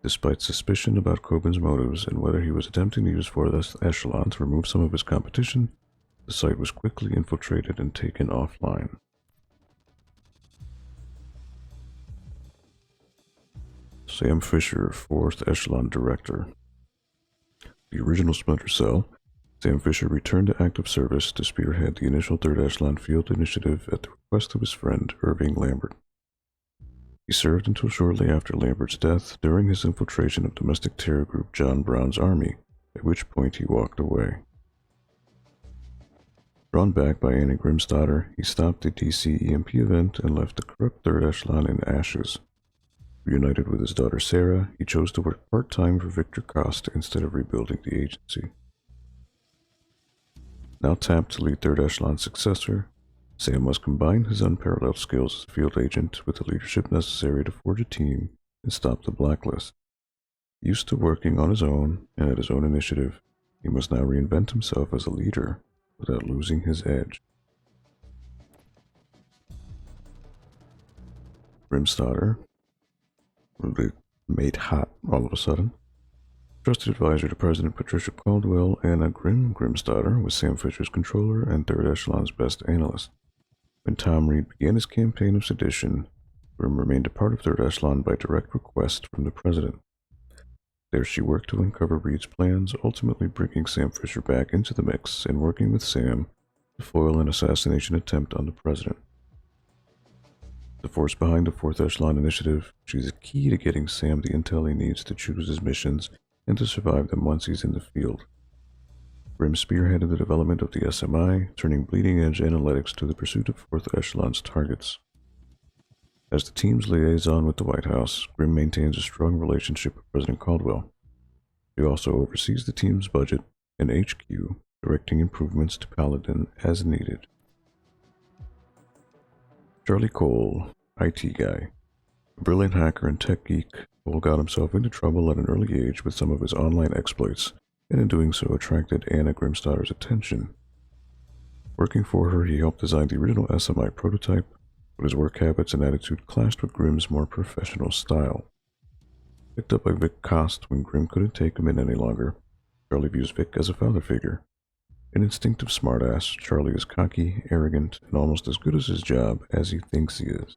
Despite suspicion about Kobin's motives and whether he was attempting to use 4th Echelon to remove some of his competition, the site was quickly infiltrated and taken offline. Sam Fisher, 4th Echelon Director. The original Splinter cell, Sam Fisher returned to active service to spearhead the initial 3rd Echelon field initiative at the request of his friend Irving Lambert. He served until shortly after Lambert's death during his infiltration of domestic terror group John Brown's army, at which point he walked away. Drawn back by Annie Grimsdotter, he stopped the DC EMP event and left the corrupt 3rd Echelon in ashes. Reunited with his daughter Sarah, he chose to work part-time for Victor Cost instead of rebuilding the agency. Now tapped to lead 3rd Echelon's successor, Sam must combine his unparalleled skills as a field agent with the leadership necessary to forge a team and stop the Blacklist. Used to working on his own and at his own initiative, he must now reinvent himself as a leader without losing his edge. Grimsdotter, made hot all of a sudden. Trusted advisor to President Patricia Caldwell, Anna Grimsdotter was Sam Fisher's controller and 3rd Echelon's best analyst. When Tom Reed began his campaign of sedition, Grim remained a part of 3rd Echelon by direct request from the President. There she worked to uncover Reed's plans, ultimately bringing Sam Fisher back into the mix and working with Sam to foil an assassination attempt on the President. The force behind the 4th Echelon initiative, she's a key to getting Sam the intel he needs to choose his missions and to survive them once he's in the field. Grim spearheaded the development of the SMI, turning bleeding-edge analytics to the pursuit of 4th Echelon's targets. As the team's liaison with the White House, Grim maintains a strong relationship with President Caldwell. He also oversees the team's budget and HQ, directing improvements to Paladin as needed. Charlie Cole, IT guy. A brilliant hacker and tech geek, Cole got himself into trouble at an early age with some of his online exploits, and in doing so attracted Anna Grimsdotter's attention. Working for her, he helped design the original SMI prototype, but his work habits and attitude clashed with Grim's more professional style. Picked up by Vic Cost when Grim couldn't take him in any longer, Charlie views Vic as a father figure. An instinctive smartass, Charlie is cocky, arrogant, and almost as good at his job as he thinks he is.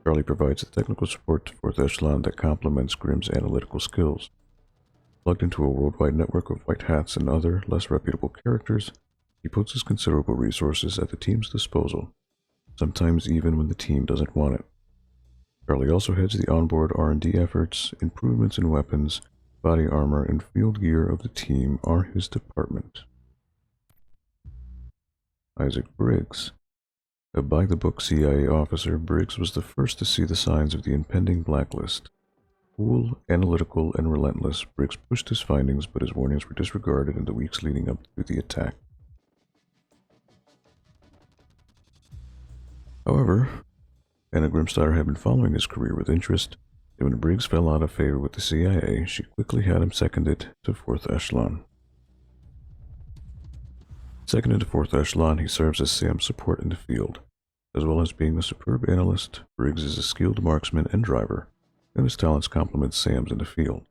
Charlie provides the technical support to 4th Echelon that complements Grim's analytical skills. Plugged into a worldwide network of white hats and other, less reputable characters, he puts his considerable resources at the team's disposal, sometimes even when the team doesn't want it. Charlie also heads the onboard R&D efforts. Improvements in weapons, body armor, and field gear of the team are his department. Isaac Briggs. A by-the-book CIA officer, Briggs was the first to see the signs of the impending Blacklist. Cool, analytical, and relentless, Briggs pushed his findings, but his warnings were disregarded in the weeks leading up to the attack. However, Anna Grimsdotter had been following his career with interest, and when Briggs fell out of favor with the CIA, she quickly had him seconded to 4th Echelon. Seconded to 4th Echelon, he serves as Sam's support in the field. As well as being a superb analyst, Briggs is a skilled marksman and driver, and his talents complement Sam's in the field.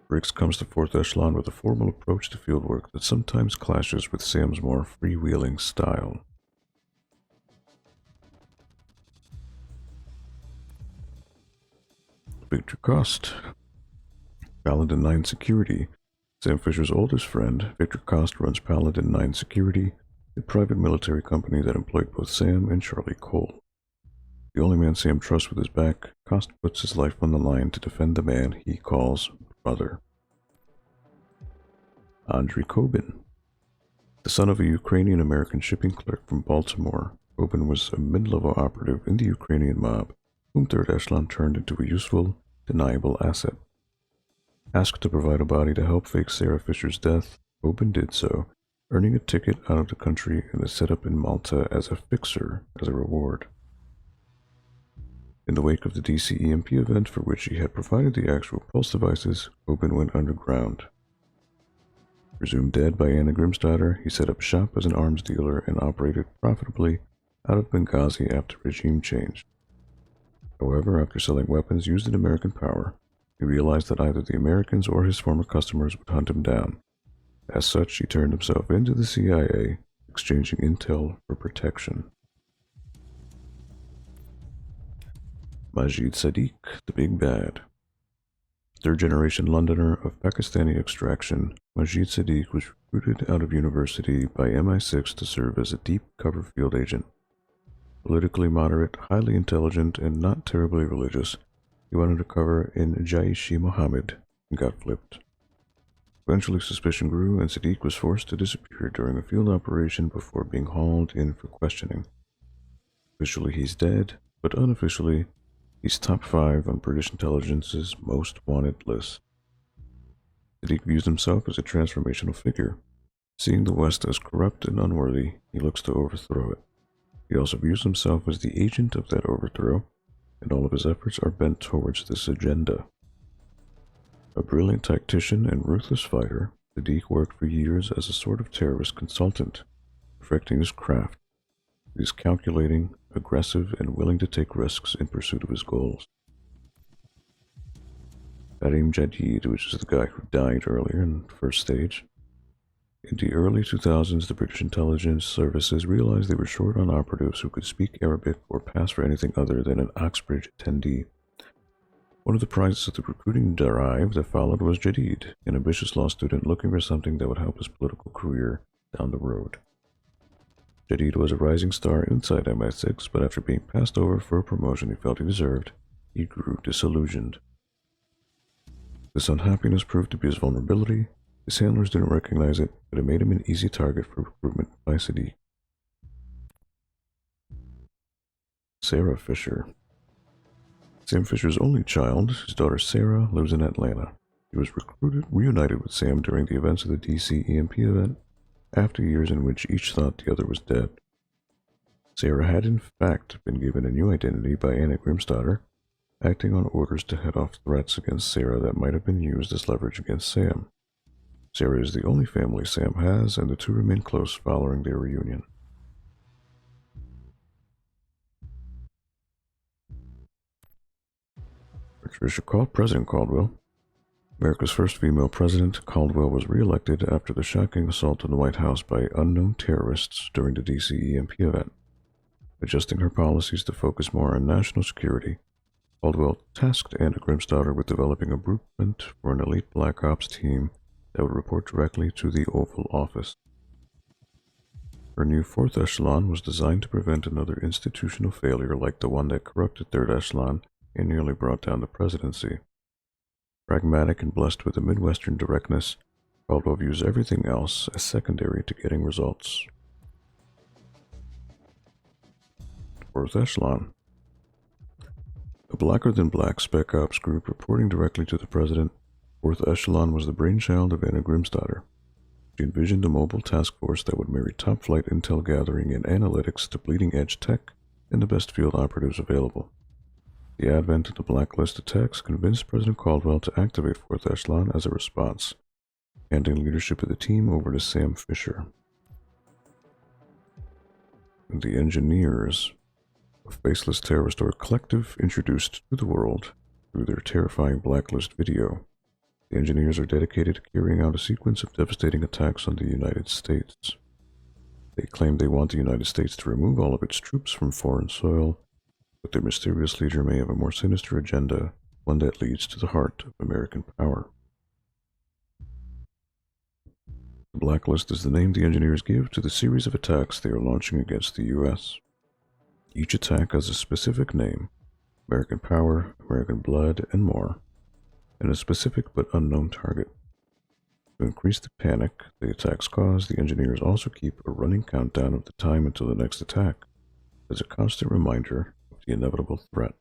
Briggs comes to 4th Echelon with a formal approach to fieldwork that sometimes clashes with Sam's more freewheeling style. Victor Cost. Paladin 9 Security. Sam Fisher's oldest friend, Victor Cost, runs Paladin 9 Security, a private military company that employed both Sam and Charlie Cole. The only man Sam trusts with his back, Cost puts his life on the line to defend the man he calls brother. Andrei Kobin. The son of a Ukrainian-American shipping clerk from Baltimore, Kobin was a mid-level operative in the Ukrainian mob, whom 3rd Echelon turned into a useful, deniable asset. Asked to provide a body to help fake Sarah Fisher's death, Kobin did so, earning a ticket out of the country and a setup in Malta as a fixer as a reward. In the wake of the DC EMP event for which he had provided the actual pulse devices, Kobin went underground. Presumed dead by Anna Grimsdottir, he set up shop as an arms dealer and operated profitably out of Benghazi after regime change. However, after selling weapons used in American power, he realized that either the Americans or his former customers would hunt him down. As such, he turned himself into the CIA, exchanging intel for protection. Majid Sadiq, the Big Bad. Third-generation Londoner of Pakistani extraction, Majid Sadiq was recruited out of university by MI6 to serve as a deep cover field agent. Politically moderate, highly intelligent, and not terribly religious, he went undercover in Jaish-e-Mohammed and got flipped. Eventually suspicion grew and Sadiq was forced to disappear during a field operation before being hauled in for questioning. Officially he's dead, but unofficially, he's top 5 on British intelligence's most wanted list. Sadiq views himself as a transformational figure. Seeing the West as corrupt and unworthy, he looks to overthrow it. He also views himself as the agent of that overthrow, and all of his efforts are bent towards this agenda. A brilliant tactician and ruthless fighter, Sadiq worked for years as a sort of terrorist consultant, perfecting his craft. He is calculating, aggressive, and willing to take risks in pursuit of his goals. Fatim Jadid, which is the guy who died earlier in the first stage. In the early 2000s, the British intelligence services realized they were short on operatives who could speak Arabic or pass for anything other than an Oxbridge attendee. One of the prizes of the recruiting drive that followed was Jadid, an ambitious law student looking for something that would help his political career down the road. Jadid was a rising star inside MI6, but after being passed over for a promotion he felt he deserved, he grew disillusioned. This unhappiness proved to be his vulnerability. His handlers didn't recognize it, but it made him an easy target for recruitment by Sadiq. Sarah Fisher. Sam Fisher's only child, his daughter Sarah, lives in Atlanta. He was reunited with Sam during the events of the DC EMP event, after years in which each thought the other was dead. Sarah had in fact been given a new identity by Anna Grimsdottir, acting on orders to head off threats against Sarah that might have been used as leverage against Sam. Sarah is the only family Sam has, and the two remain close following their reunion. Patricia President Caldwell. America's first female president, Caldwell was re-elected after the shocking assault on the White House by unknown terrorists during the DC EMP event. Adjusting her policies to focus more on national security, Caldwell tasked Anna Grimsdottir with developing a blueprint for an elite Black Ops team that would report directly to the Oval Office. Her new 4th Echelon was designed to prevent another institutional failure like the one that corrupted 3rd Echelon and nearly brought down the presidency. Pragmatic and blessed with a Midwestern directness, Caldwell views everything else as secondary to getting results. 4th Echelon. A blacker-than-black Spec Ops group reporting directly to the president, 4th Echelon was the brainchild of Anna Grimsdottir. She envisioned a mobile task force that would marry top-flight intel gathering and analytics to bleeding-edge tech and the best field operatives available. The advent of the Blacklist attacks convinced President Caldwell to activate 4th Echelon as a response, handing leadership of the team over to Sam Fisher. The Engineers, a faceless terrorist or collective introduced to the world through their terrifying Blacklist video, the engineers are dedicated to carrying out a sequence of devastating attacks on the United States. They claim they want the United States to remove all of its troops from foreign soil, but their mysterious leader may have a more sinister agenda, one that leads to the heart of American power. The Blacklist is the name the engineers give to the series of attacks they are launching against the U.S. Each attack has a specific name: American power, American blood, and more, and a specific but unknown target. To increase the panic the attacks cause, the engineers also keep a running countdown of the time until the next attack, as a constant reminder of the inevitable threat.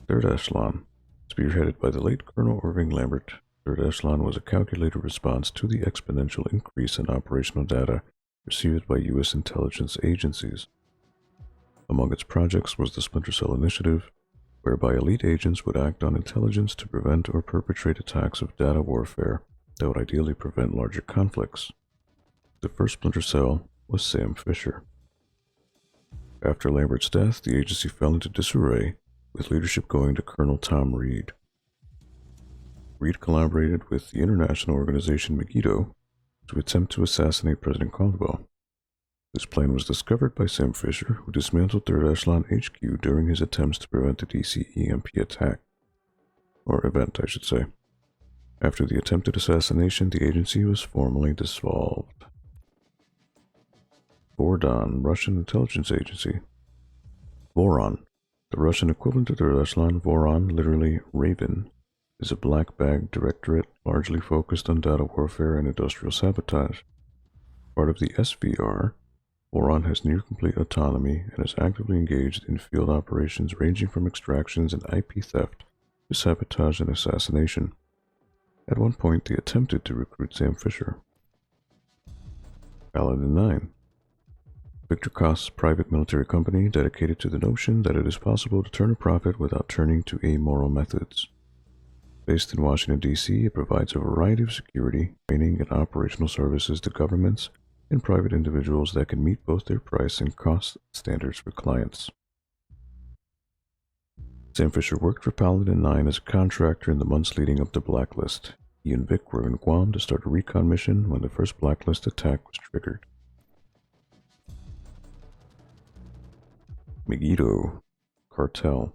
Third Echelon, spearheaded by the late Colonel Irving Lambert, Third Echelon was a calculated response to the exponential increase in operational data received by U.S. intelligence agencies. Among its projects was the Splinter Cell Initiative, whereby elite agents would act on intelligence to prevent or perpetrate attacks of data warfare that would ideally prevent larger conflicts. The first Splinter Cell was Sam Fisher. After Lambert's death, the agency fell into disarray, with leadership going to Colonel Tom Reed. Reed collaborated with the international organization Megiddo to attempt to assassinate President Caldwell. This plan was discovered by Sam Fisher, who dismantled Third Echelon HQ during his attempts to prevent the DC EMP attack. Or event, I should say. After the attempted assassination, the agency was formally dissolved. Vordon, Russian intelligence agency. Voron, the Russian equivalent to Third Echelon. Voron, literally Raven, is a black bag directorate largely focused on data warfare and industrial sabotage. Part of the SVR, Voron has near-complete autonomy and is actively engaged in field operations ranging from extractions and IP theft to sabotage and assassination. At one point, they attempted to recruit Sam Fisher. Paladin 9. Victor Koss's private military company dedicated to the notion that it is possible to turn a profit without turning to amoral methods. Based in Washington, D.C., it provides a variety of security, training, and operational services to governments and private individuals that can meet both their price and cost standards for clients. Sam Fisher worked for Paladin 9 as a contractor in the months leading up to Blacklist. He and Vic were in Guam to start a recon mission when the first Blacklist attack was triggered. Megiddo Cartel.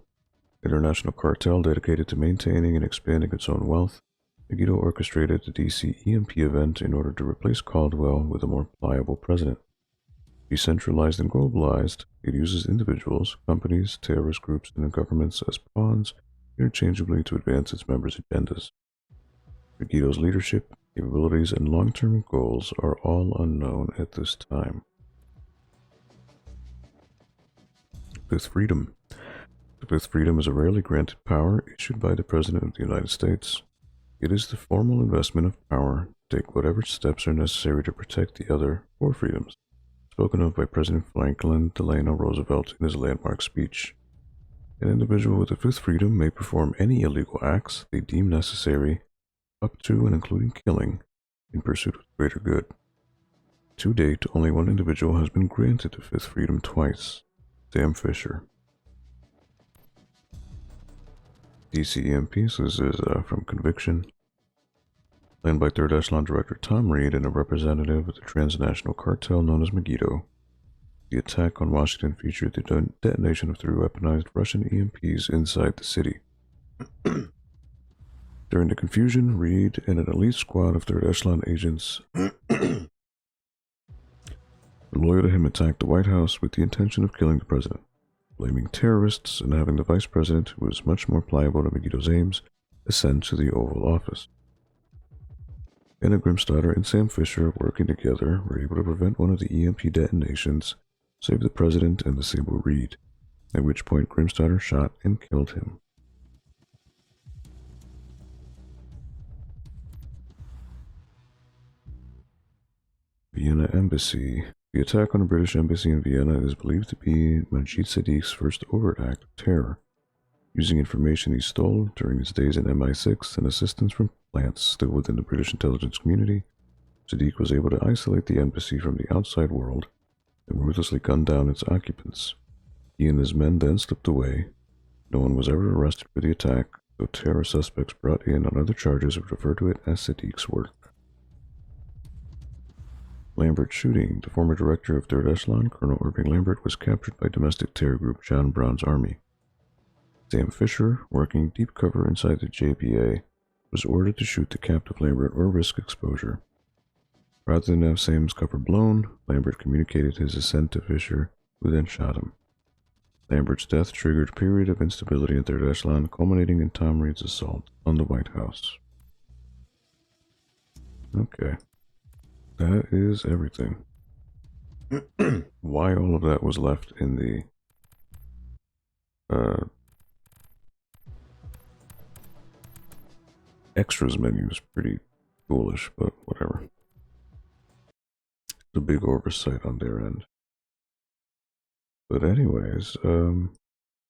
International cartel dedicated to maintaining and expanding its own wealth, Megiddo orchestrated the DC EMP event in order to replace Caldwell with a more pliable president. Decentralized and globalized, it uses individuals, companies, terrorist groups, and governments as pawns interchangeably to advance its members' agendas. Megiddo's leadership, capabilities, and long-term goals are all unknown at this time. Fifth Freedom. The Fifth Freedom is a rarely granted power issued by the President of the United States. It is the formal investment of power to take whatever steps are necessary to protect the other four freedoms, spoken of by President Franklin Delano Roosevelt in his landmark speech. An individual with the Fifth Freedom may perform any illegal acts they deem necessary, up to and including killing, in pursuit of greater good. To date, only one individual has been granted the Fifth Freedom twice: Sam Fisher. DC EMP, so this is from Conviction. Planned by Third Echelon Director Tom Reed and a representative of the transnational cartel known as Megiddo. The attack on Washington featured the detonation of 3 weaponized Russian EMPs inside the city. During the confusion, Reed and an elite squad of Third Echelon agents loyal to him attacked the White House with the intention of killing the president, blaming terrorists and having the vice president, who was much more pliable to Megiddo's aims, ascend to the Oval Office. Anna Grimstadter and Sam Fisher, working together, were able to prevent one of the EMP detonations, save the president and disable Reed, at which point Grimstadter shot and killed him. Vienna Embassy. The attack on the British Embassy in Vienna is believed to be Majid Sadiq's first overt act of terror, using information he stole during his days in MI6 and assistance from plants still within the British intelligence community. Sadiq was able to isolate the embassy from the outside world and ruthlessly gun down its occupants. He and his men then slipped away, No one was ever arrested for the attack, though terror suspects brought in on other charges would refer to it as Sadiq's work. Lambert shooting. The former director of 3rd Echelon, Colonel Irving Lambert, was captured by domestic terror group John Brown's army. Sam Fisher, working deep cover inside the JBA, was ordered to shoot the captive Lambert or risk exposure. Rather than have Sam's cover blown, Lambert communicated his assent to Fisher, who then shot him. Lambert's death triggered a period of instability in 3rd Echelon, culminating in Tom Reed's assault on the White House. Okay. That is everything. Why all of that was left in the extras menu is pretty foolish, but whatever. It's a big oversight on their end. But anyways,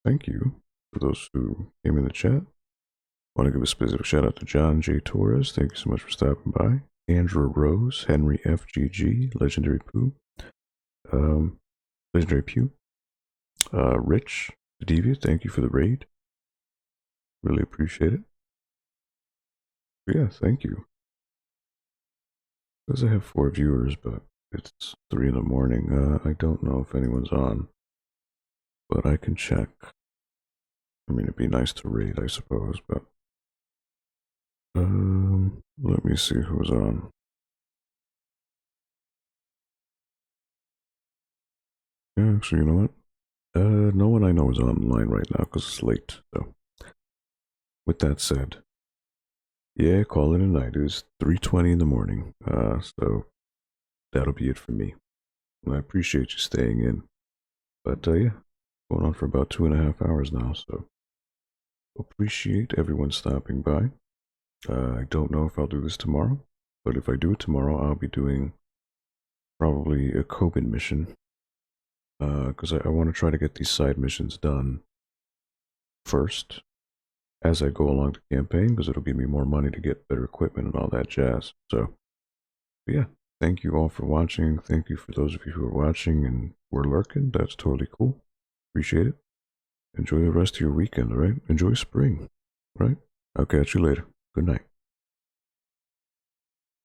thank you for those who came in the chat. Want to give a specific shout out to John J. Torres. Thank you so much for stopping by. Andrew Rose, Henry FGG, Legendary Pooh, Legendary Pew, Rich, Deviant, thank you for the raid. Really appreciate it. But yeah, thank you. Because I have 4 viewers, but it's 3 in the morning. I don't know if anyone's on, but I can check. I mean, it'd be nice to raid, I suppose, but let me see who's on. Yeah, actually, you know what? No one I know is online right now because it's late. So, with that said, yeah, call it a night. It is 3:20 in the morning. So that'll be it for me. And I appreciate you staying in. But yeah, going on for about 2.5 hours now. So appreciate everyone stopping by. I don't know if I'll do this tomorrow, but if I do it tomorrow, I'll be doing probably a Coben mission. Because I want to try to get these side missions done first as I go along the campaign, because it'll give me more money to get better equipment and all that jazz. So, yeah, thank you all for watching. Thank you for those of you who are watching and were lurking. That's totally cool. Appreciate it. Enjoy the rest of your weekend, all right? Enjoy spring, all right? I'll catch you later. Good night.